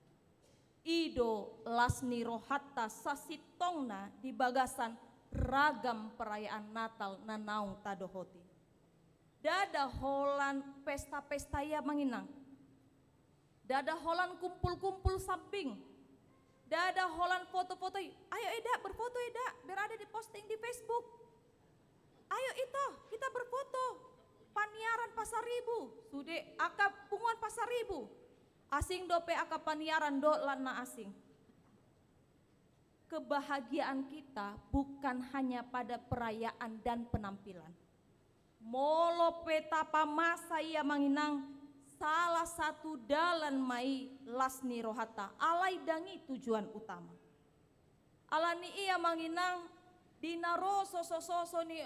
Ido lasni rohatta sasitongna di bagasan ragam perayaan Natal nanaung tadohoti. Dada holan pesta-pesta ya manginang. Dada holan kumpul-kumpul samping. Dada holan foto-foto. Ayo Eda berfoto Eda, berada di posting di Facebook. Ayo itu kita berfoto. Paniaran Pasaribu, sude akap punguan Pasaribu. Asing dope akap paniaran do lana asing. Kebahagiaan kita bukan hanya pada perayaan dan penampilan. Molo petapa masa ia manginang salah satu dalan mai lasni rohata alai dangi tujuan utama. Alani ia manginang dinaro soso ni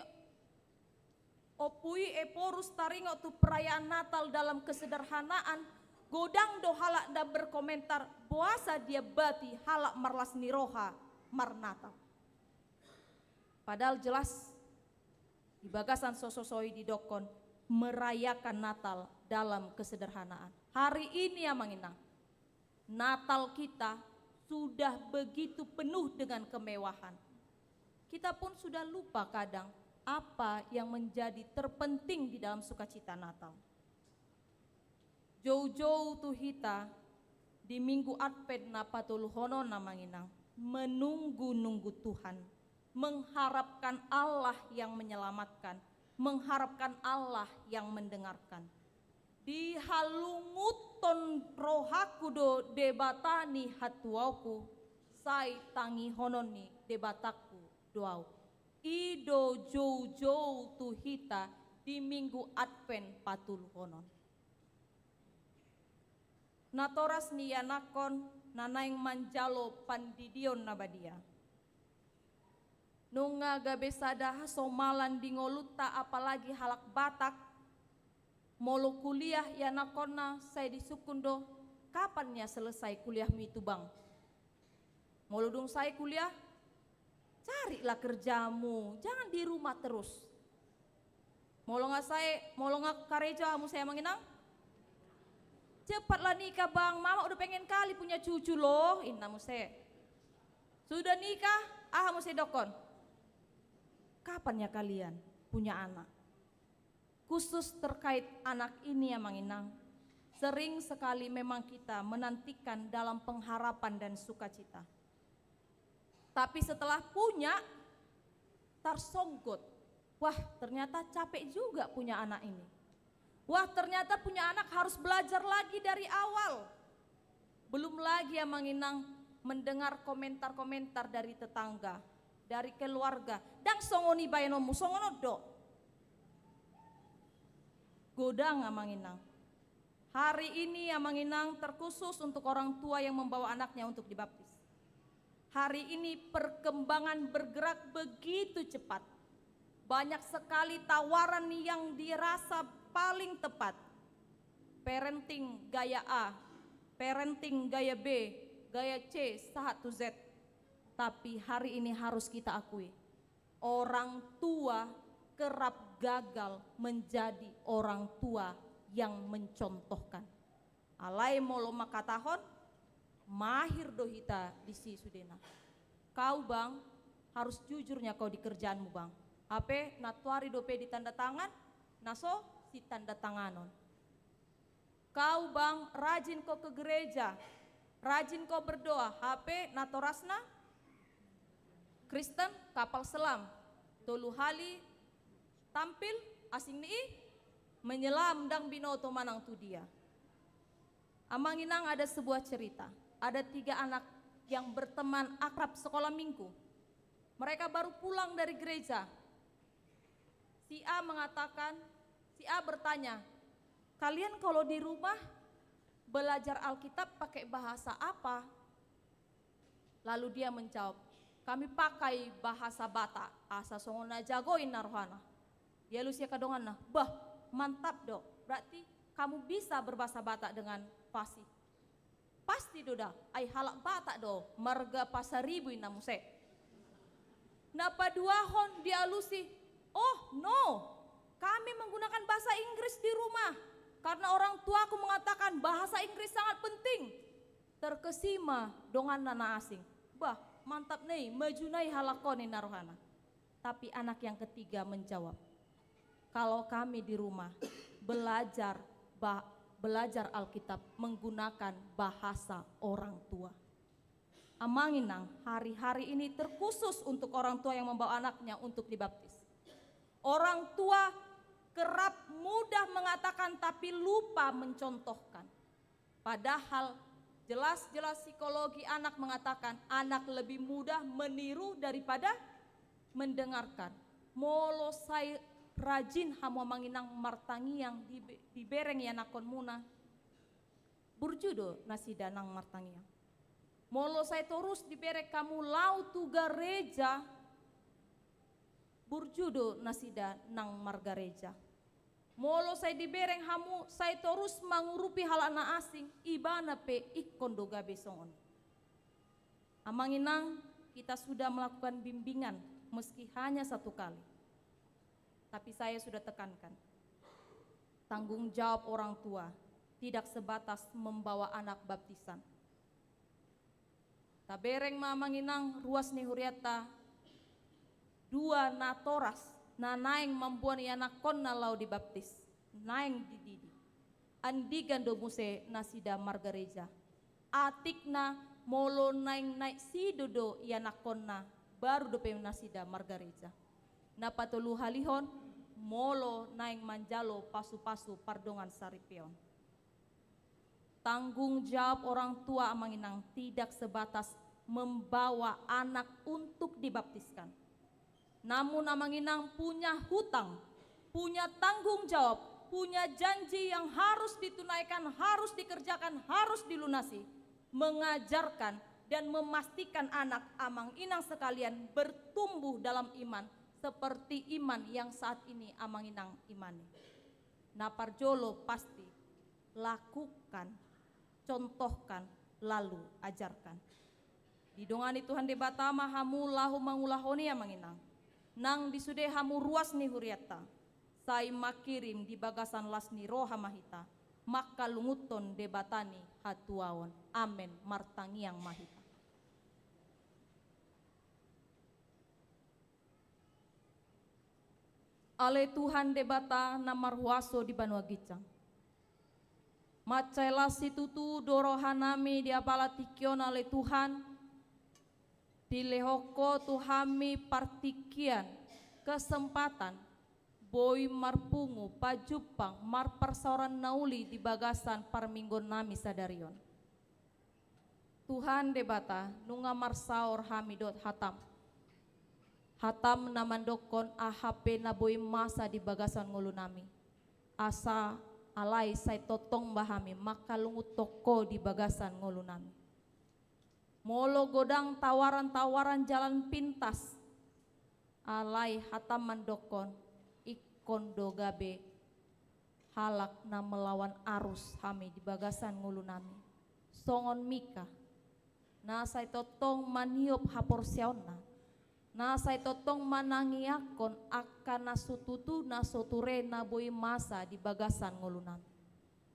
opui eporus taringo tu perayaan Natal dalam kesederhanaan godang do halak da berkomentar puasa dia bati halak marlasni roha mar Natal. Padahal jelas di bagasan sososoi di dokon merayakan Natal dalam kesederhanaan. Hari ini ya manginang, Natal kita sudah begitu penuh dengan kemewahan. Kita pun sudah lupa kadang apa yang menjadi terpenting di dalam sukacita Natal. Jauh-jauh tu hita di minggu Advent na patuluhono na manginang, menunggu-nunggu Tuhan, mengharapkan Allah yang menyelamatkan, mengharapkan Allah yang mendengarkan. Di halunguton rohaku do debatani hatuauku, sai tangi hononi debataku doau. Ido jauh-jauh tu hita di minggu Advent patul honon. Natoras ni yanakon nanaing manjalo pandidion nabadia. Nunga gabesada somalan di ngoluta apalagi halak Batak. Molo kuliah yanakonna saya disukundo kapan ya selesai kuliahmu itu bang? Molo dong saya kuliah, carilah kerjamu, jangan di rumah terus. Molo nggak kareja kamu saya menginang. Cepatlah nikah bang, mama udah pengen kali punya cucu loh, inamu saya. Sudah nikah, kamu saya dokon. Kapan ya kalian punya anak? Khusus terkait anak ini ya manginang. Sering sekali memang kita menantikan dalam pengharapan dan sukacita. Tapi setelah punya, tarsonggot. Wah ternyata capek juga punya anak ini. Wah ternyata punya anak harus belajar lagi dari awal. Belum lagi ya manginang mendengar komentar-komentar dari tetangga, dari keluarga. Dang songoni bayanomu, songono do. Godang amanginang. Hari ini amanginang terkhusus untuk orang tua yang membawa anaknya untuk dibaptis. Hari ini perkembangan bergerak begitu cepat. Banyak sekali tawaran yang dirasa paling tepat. Parenting gaya A, parenting gaya B, gaya C, satu Z. Tapi hari ini harus kita akui, orang tua kerap gagal menjadi orang tua yang mencontohkan. Alai molo makatahon, mahir dohita di si sudena. Kau bang, harus jujurnya kau di kerjaanmu bang. Ape natuari dope di tanda tangan, naso si tanda tanganon. Kau bang, rajin kau ke gereja, rajin kau berdoa. Ape natorasna, Kristen kapal selam, tolu hali tampil asing ni menyelam dang binoto manang tu dia. Amanginang ada sebuah cerita. Ada 3 anak yang berteman akrab sekolah minggu. Mereka baru pulang dari gereja. Si A bertanya, kalian kalau di rumah belajar Alkitab pakai bahasa apa? Lalu dia menjawab, kami pakai bahasa Batak, asa songona jagoin narohana. Dia lusia kadongan, bah mantap dok, berarti kamu bisa berbahasa Batak dengan fasih. Pasti doda, ai halak Batak do, marga pasaribu inamuse. Napa duahon dia alusi, oh no, kami menggunakan bahasa Inggris di rumah. Karena orang tuaku mengatakan bahasa Inggris sangat penting. Terkesima dongan nana asing. Bah, mantap nih, majunai halakoni narohana. Tapi anak yang ketiga menjawab, kalau kami di rumah belajar Alkitab menggunakan bahasa orang tua. Amanginang, hari-hari ini terkhusus untuk orang tua yang membawa anaknya untuk dibaptis. Orang tua kerap mudah mengatakan tapi lupa mencontohkan. Padahal jelas-jelas psikologi anak mengatakan anak lebih mudah meniru daripada mendengarkan. Molo saya rajin hamu manginang martangi yang dibereng ya nakon muna. Burjudo nasi danang martangi yang. Molo saya terus diberek kamu lau tu gereja. Burjudo nasi danang margareja. Molo saya dibereng hamu, saya terus mengurupi hal anak asing, ibana pe ikon doga besongon. Amanginang kita sudah melakukan bimbingan meski hanya 1 kali. Tapi saya sudah tekankan, tanggung jawab orang tua tidak sebatas membawa anak baptisan. Tabereng mamanginang ruas ni huriata, 2 natoras, na naeng membuat anak kon na lau dibaptis, naeng dididi. Andigan do muse nasida margareja. Atik na molo naeng naik si dodo anak kon na baru do pe nasida margareja. Na patulu halihon molo naeng manjalo pasu-pasu pardongan saripion. Tanggung jawab orang tua amanginang tidak sebatas membawa anak untuk dibaptiskan. Namun amanginang punya hutang, punya tanggung jawab, punya janji yang harus ditunaikan, harus dikerjakan, harus dilunasi. Mengajarkan dan memastikan anak amang inang sekalian bertumbuh dalam iman seperti iman yang saat ini amang inang imani. Naparjolo pasti lakukan, contohkan, lalu ajarkan. Didongani Tuhan de batama hamu lahu mangulahoni amang inang. Nang disude hamu ruas ni huriata, sai makirim di bagasan lasni roha mahita, maka lunguton debatani hatuawan, amen martangiang mahita. Ale Tuhan debata namarhuaso di Banua Gicang. Macailah situtu dorohanami di apalatikion ale Tuhan, dilehoko tuhami partikian kesempatan boy marpungu pajupang marpersoran nauli di bagasan parminggon nami sadarion. Tuhan debata nunga marsaor hamidot hatam. Hatam namandokon AHP na boy masa di bagasan ngulu nami. Asa alai say totong bahami makalungut toko di bagasan ngulu nami. Molo godang tawaran-tawaran jalan pintas. Alai hatam mandokon ikon dogabe halak na melawan arus hami di bagasan ngulu nami. Songon mika. Na say totong maniop haporsiaona. Na say totong manangiakon akan nasututu nasoture na boy masa di bagasan ngulu nami.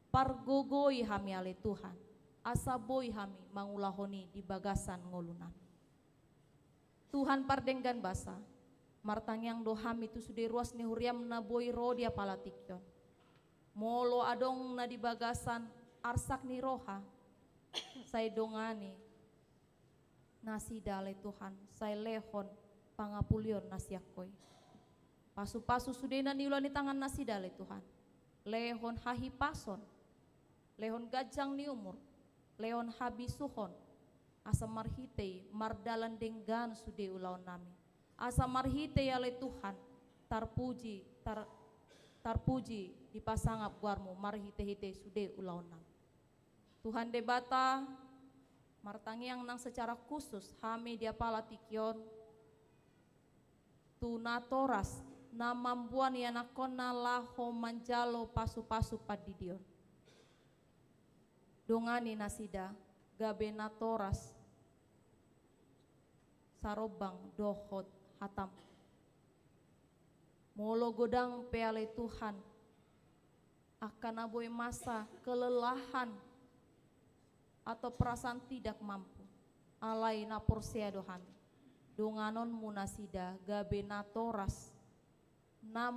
Pargogoi hami ale Tuhan. Asa boy hami mangulahoni di bagasan ngolunan. Tuhan pardenggan basa, martangyang dohami tu sudah ruas ni huriam na boy rodia palatikyon. Molo adong na di bagasan arsak ni roha, say dongani nasi dale Tuhan, say lehon pangapulion nasiakoy. Pasu-pasu sudah na niulan di tangan nasi dale Tuhan, lehon hahipason, lehon gajang ni umur. Leon habisuhon, asa marhite mardalan denggan sude ulaon nami. Asa marhite ale Tuhan, tarpuji dipasangap guarmu mari hite-hite sude ulaunam. Tuhan debata martangiang nang secara khusus hami dia pala tikion tu natoras na mambuan yanakona laho manjalo pasu-pasu padidion. Dongani nasida gabe natoras sarobang dohot hatam. Molo godang peale Tuhan akan aboy masa kelelahan atau perasaan tidak mampu alai na porsia dohan donganon munasida gabe natoras na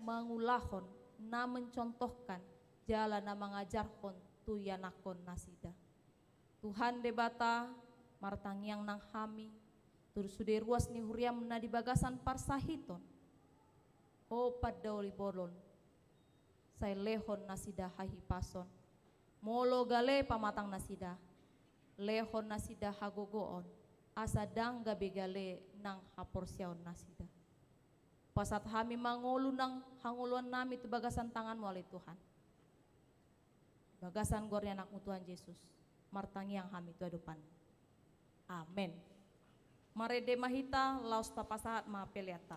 mengulahon na mencontohkan jalan na mengajarkon tu yanakon nasida. Tuhan debata martangiang nang hami tur sude ruas ni huriam na di bagasan parsahiton o paddauli bolon say lehon nasida hahipason molo gale pamatang nasida lehon nasida hagogoon asa dangga begale nang haporsyaon nasida pasat hami mangulu nang hanguluan nami tu bagasan tangan wali Tuhan bagasan gornya anakmu Tuhan Yesus martangiang hami tu adupan amin. Marede mahita laos tapasahat ma peliata.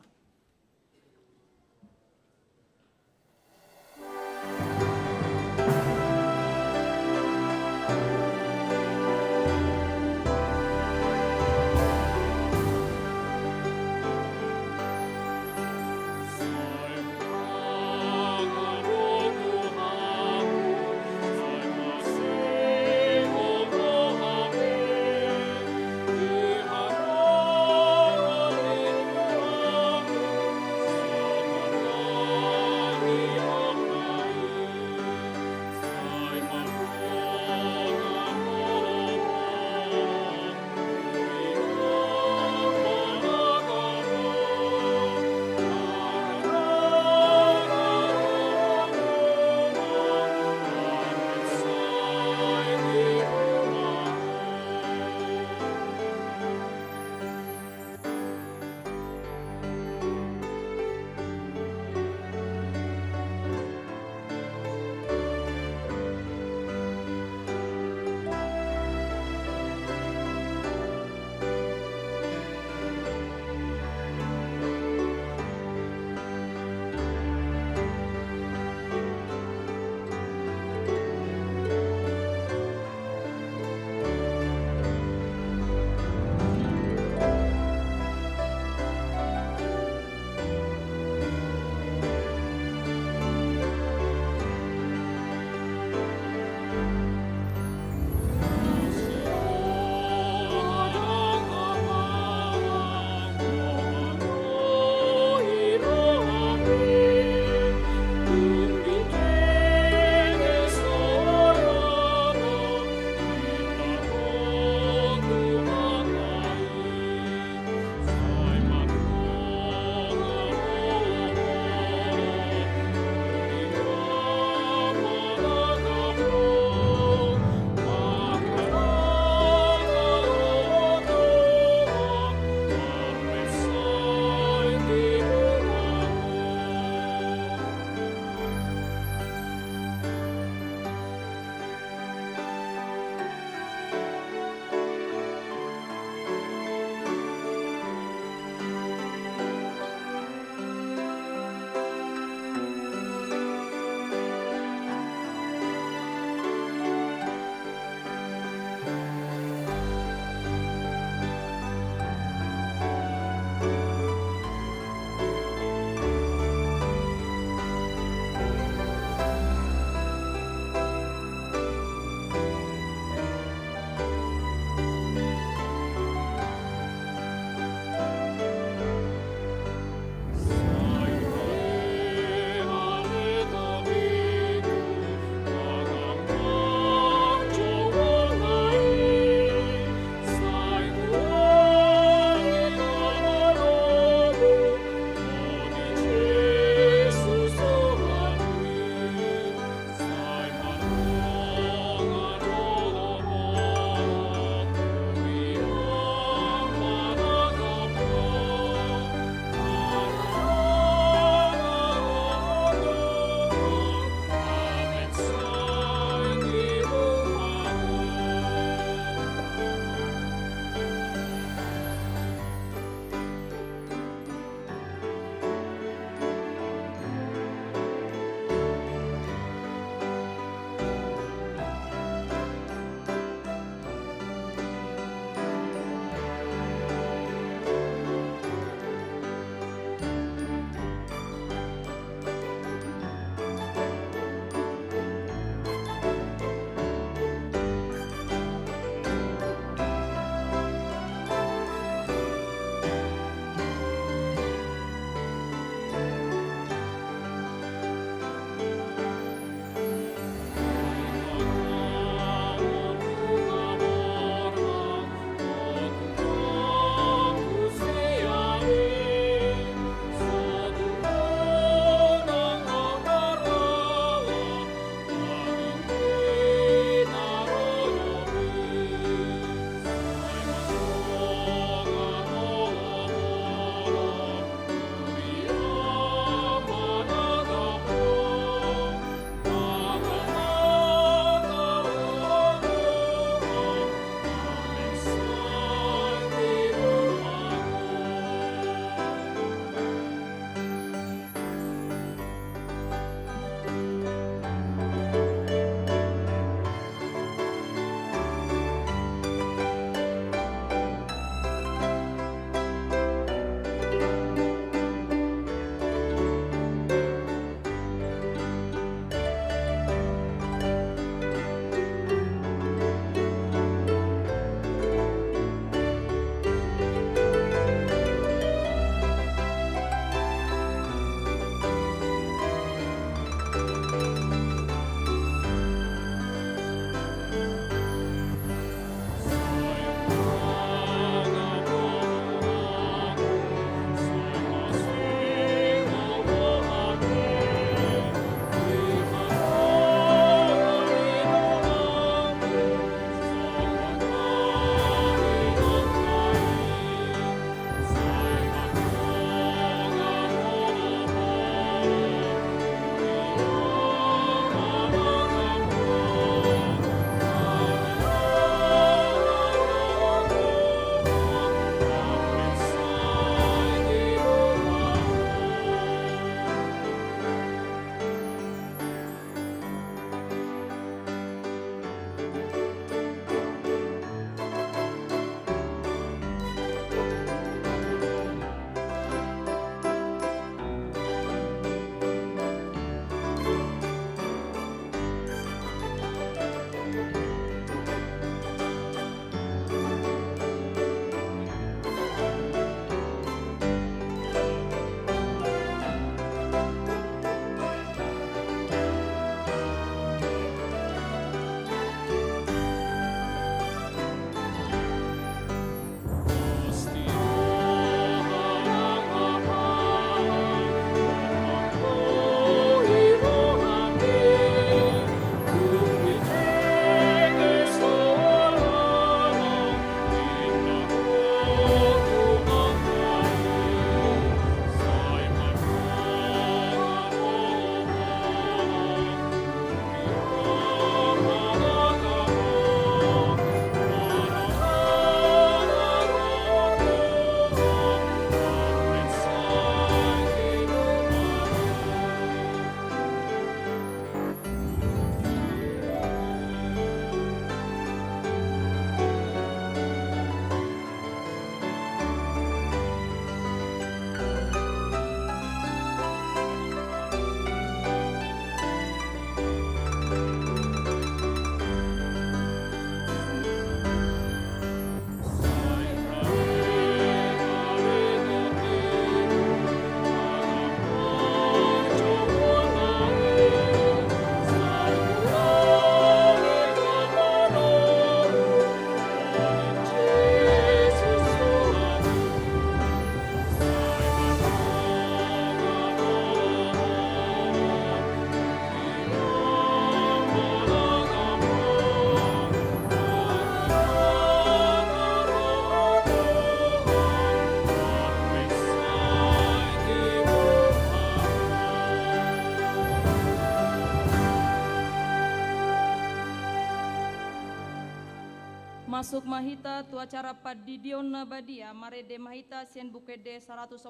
Masuk mahita tu acara padidion na badia marede mahita sien bukede 146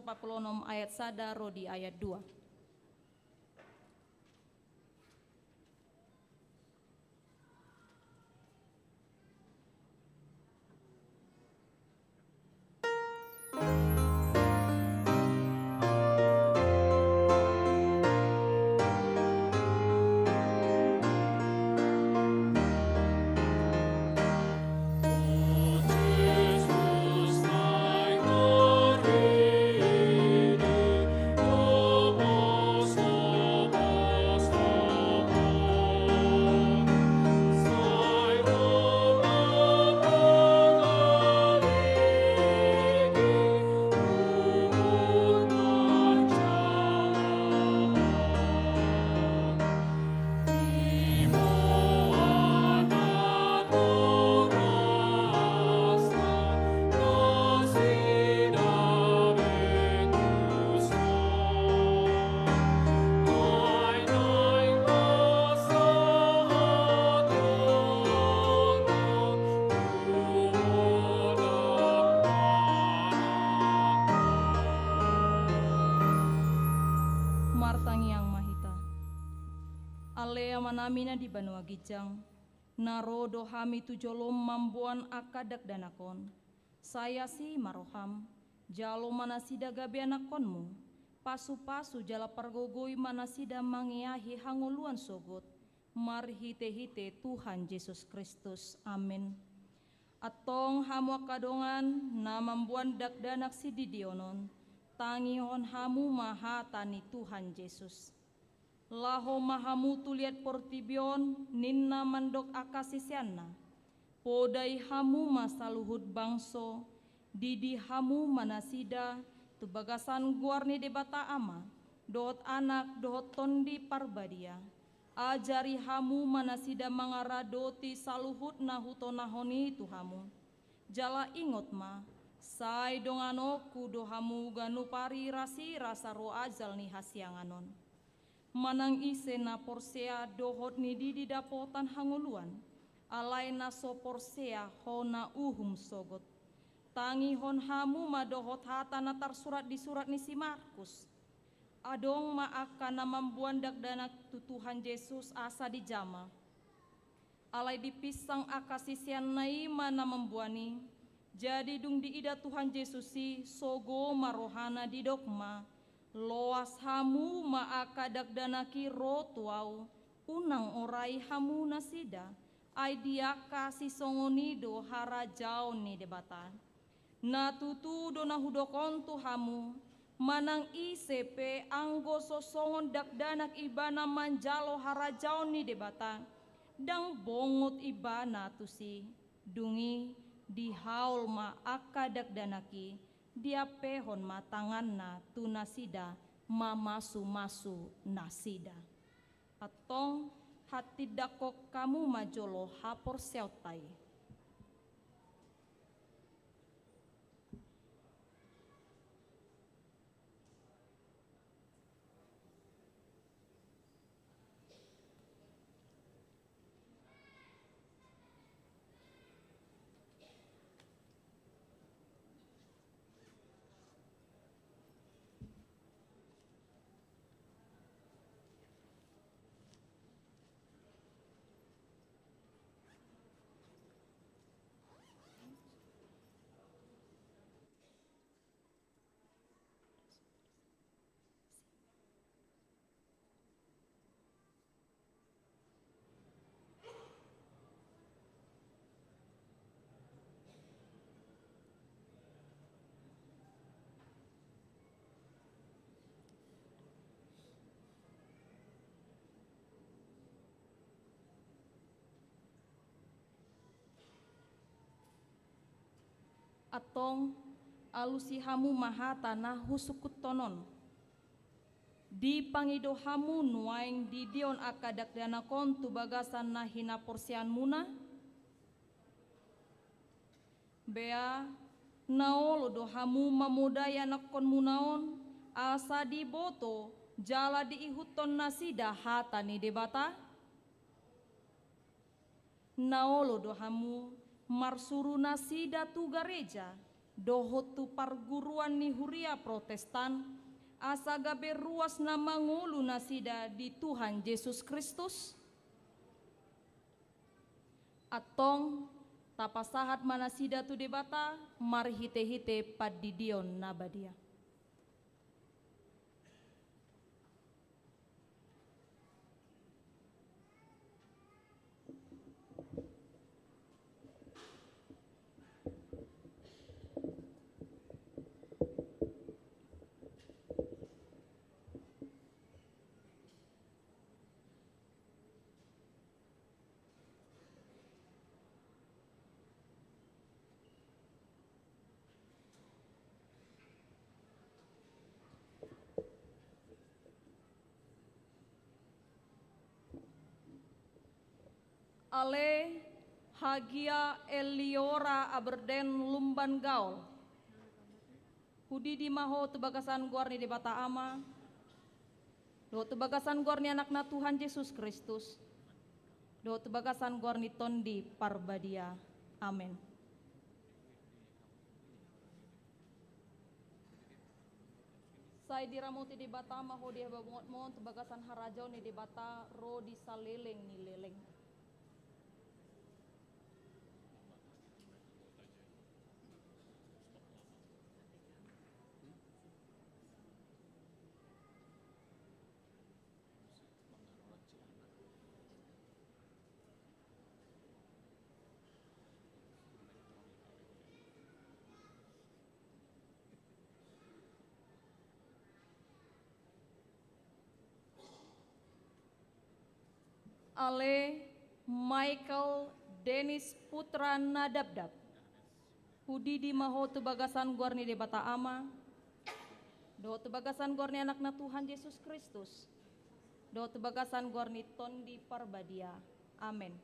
ayat sada rodi ayat 2. Martangiang mahita. Alea manamina di Banua Gijang. Narodo hami tujolom mambuan akadak danakon. Saya si maroham. Jalo manasida gabe anakonmu. Pasu-pasu jala pergogoi manasida mangiahi hanguluan sogot. Marhite-hite Tuhan Yesus Kristus. Amin. Atong hamu akadongan na mambuan dakdanak si didionon. Tangihon hamu mahatani Tuhan Yesus. Laho mahamu tuliat portibion ninna mandok akasisianna. Podai hamu masaluhud bangso, didi hamu manasida, tubagasan guarni debata ama, dohot anak dohot tondi parbadia. Ajari hamu manasida mangaradoti saluhud nahutonahoni tuhamu. Jala ingot ma, sai donganoku dohamu ganu pari rasi rasa ro azal ni hasianganon. Manang ise na porsea dohot ni didi dapotan hanguluan. Alai na so porsea hona uhum sogot. Tangi hon hamu madohot hata na tarsurat di surat ni si Markus. Adong maaka na mambuan dakdanak tu Tuhan Yesus asa di jama. Alai dipisang akasisian nai mana membuani. Jadi dung diida Tuhan Yesus si sogo marohana di dogma. Loas hamu maaka dakdanaki rotuau. Unang orai hamu nasida. Ai diaka si songonido harajau ni debatan. Na tutu do na hudokon tu hamu. Manang ICP anggo sosongon dakdanak ibana manjalo harajau ni debatan. Dang bongot ibana tu si. Dungi di haul ma aka dakdanaki dia pehon matangan na tu nasida mamasu-masu nasida. Atong hati dakok kamu majolo hapor seutai. Atong alusihamu maha tanah husukut tonon. Di pangido hamu nuaing di dion akadak danakon tu bagasan na hina porsian muna. Bea naolo do hamu mamudaya nakon munaon asa di boto jala di ihuton nasida hata ni debata. Naolo do hamu marsuru nasida tu gereja, dohot tu perguruan ni huria Protestan, asa gabe ruas na mangulu nasida di Tuhan Yesus Kristus. Atong tapasahat manasida tu debata, marhite-hite padidion nabadia. Ale Hagia Eliora Aberden Lumban Gaul. Hudi di maho tebagasan guarni di bata ama. Do tebagasan guarni anakna Tuhan Yesus Kristus. Do tebagasan guarni tondi parbadia. Amin. Saya diramuti di bata maho dia babungot mon tebagasan harajau ni di bata ro di saleleng ni leleng. Ale Michael Dennis Putra Nadabdab. Hudi di maho tebagasan guarni de bata ama. Do tebagasan guarni anakna Tuhan Yesus Kristus. Do tebagasan guarni tondi parbadia. Amin.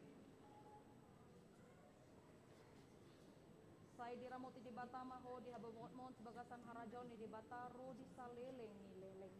Saya diramuti di bata maho di hababongot mohon tebagasan harajau ni di bata ro di saleleng ni leleng.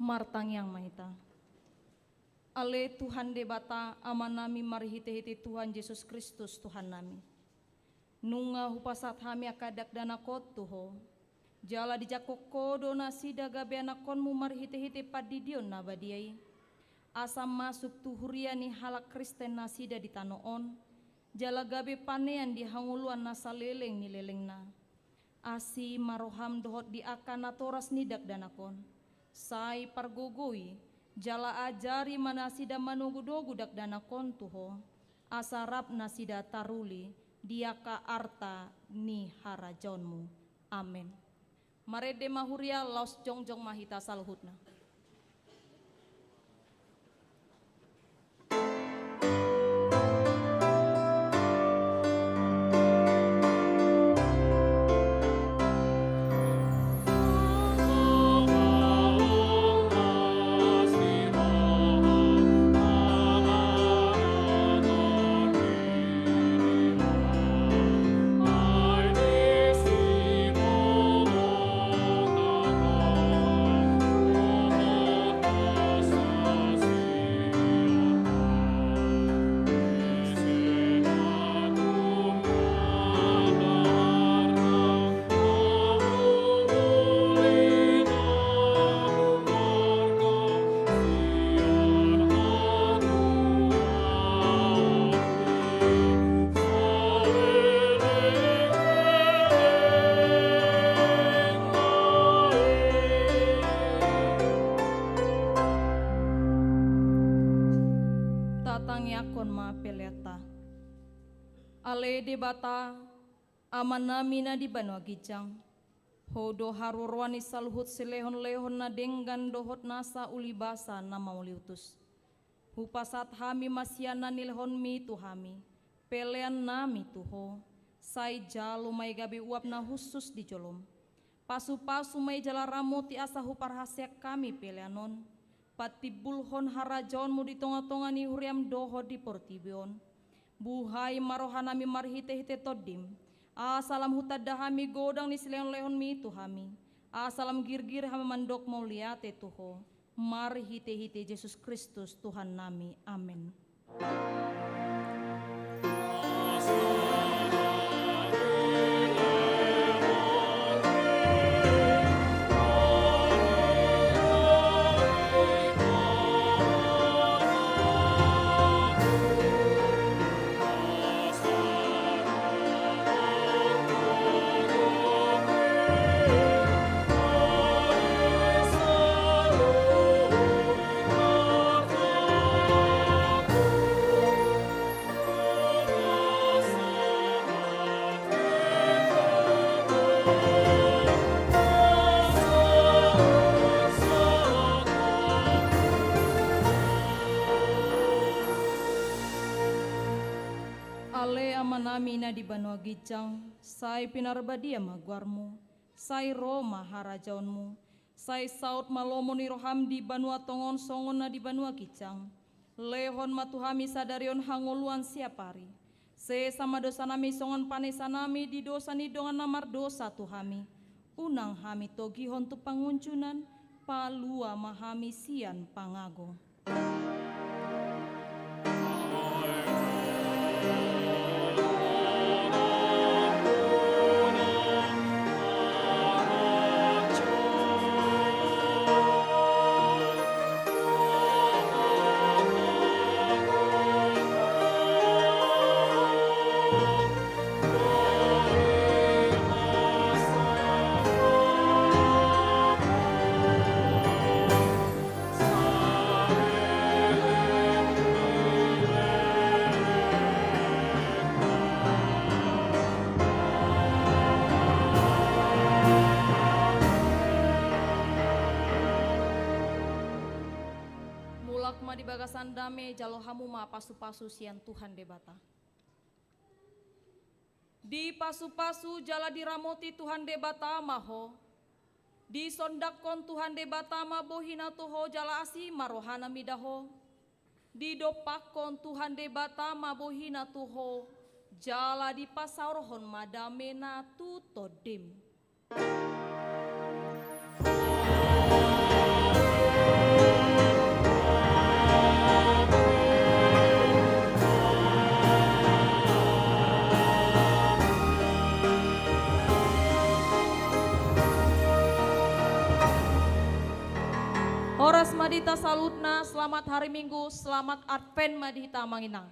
Martang yang mahita. Ale Tuhan debata amanami marhite-hite Tuhan Yesus Kristus Tuhan nami. Nunga hupasat hami akadak dana kot tuho. Jala di jakoko dona sida gabe anakonmu marhite-hite padidion nabadiai. Asam masuk tuhuria ni halak Kristen nasida di tanoon. Jala gabe panean di hanguluan nasa leleng ni lelengna. Asi maroham dohot di akan atoras nidak danakon. Sai pargogoi jala ajari manasida manugudogu dak dana kontuho asarap nasida taruli diaka arta ni harajonmu. Amin. Marede mahuria laus jongjong mahita salhutna. Ale debata amanamina di Banua Gijang. Hodo harurwani salhut silehon-lehon na denggan dohot nasa ulibasa na mauliutus. Hupasat hami masyana nilhon mi tu hami. pelean nami tuho, sai jalo mai gabi uap na khusus di jolom. Pasu-pasu mai jala ramo ti asahu parhasia kami peleanon, pati bulhon harajon mu di tonga-tonga ni huriam doho di portibion. Buhay marohanami marhite-hite todim, asalam hutadahami godang ni sileon-leon mi tuhami, asalam girgir hama mandok mau liate tuho, marhite-hite Yesus Kristus Tuhan nami, amin. Ale amanami na di banua gijang, sai pinarbadia magwarmu, sai Roma harajaunmu, sai saut malomo ni roham di banua tongon songon na di banua gijang, lehon matuhami sadarion hangoluan siapari, se sama dosa nami songon panesa nami di dosa ni dongan namar dosa tuhami, unang hami togihon tu panguncunan, palua mahami sian pangago. Mulakma di bagasan dame jalo hamu ma pasu-pasu sian Tuhan debata. Di pasu-pasu jala diramoti Tuhan debata maho. Di sondakon Tuhan debata ma bohina tuho jala asi marohana midaho. Di dopakon Tuhan debata ma bohina tuho jala di pasaurohon madamena tu todim. Horas Madita salutna, selamat hari Minggu, selamat Advent Madita Manginang.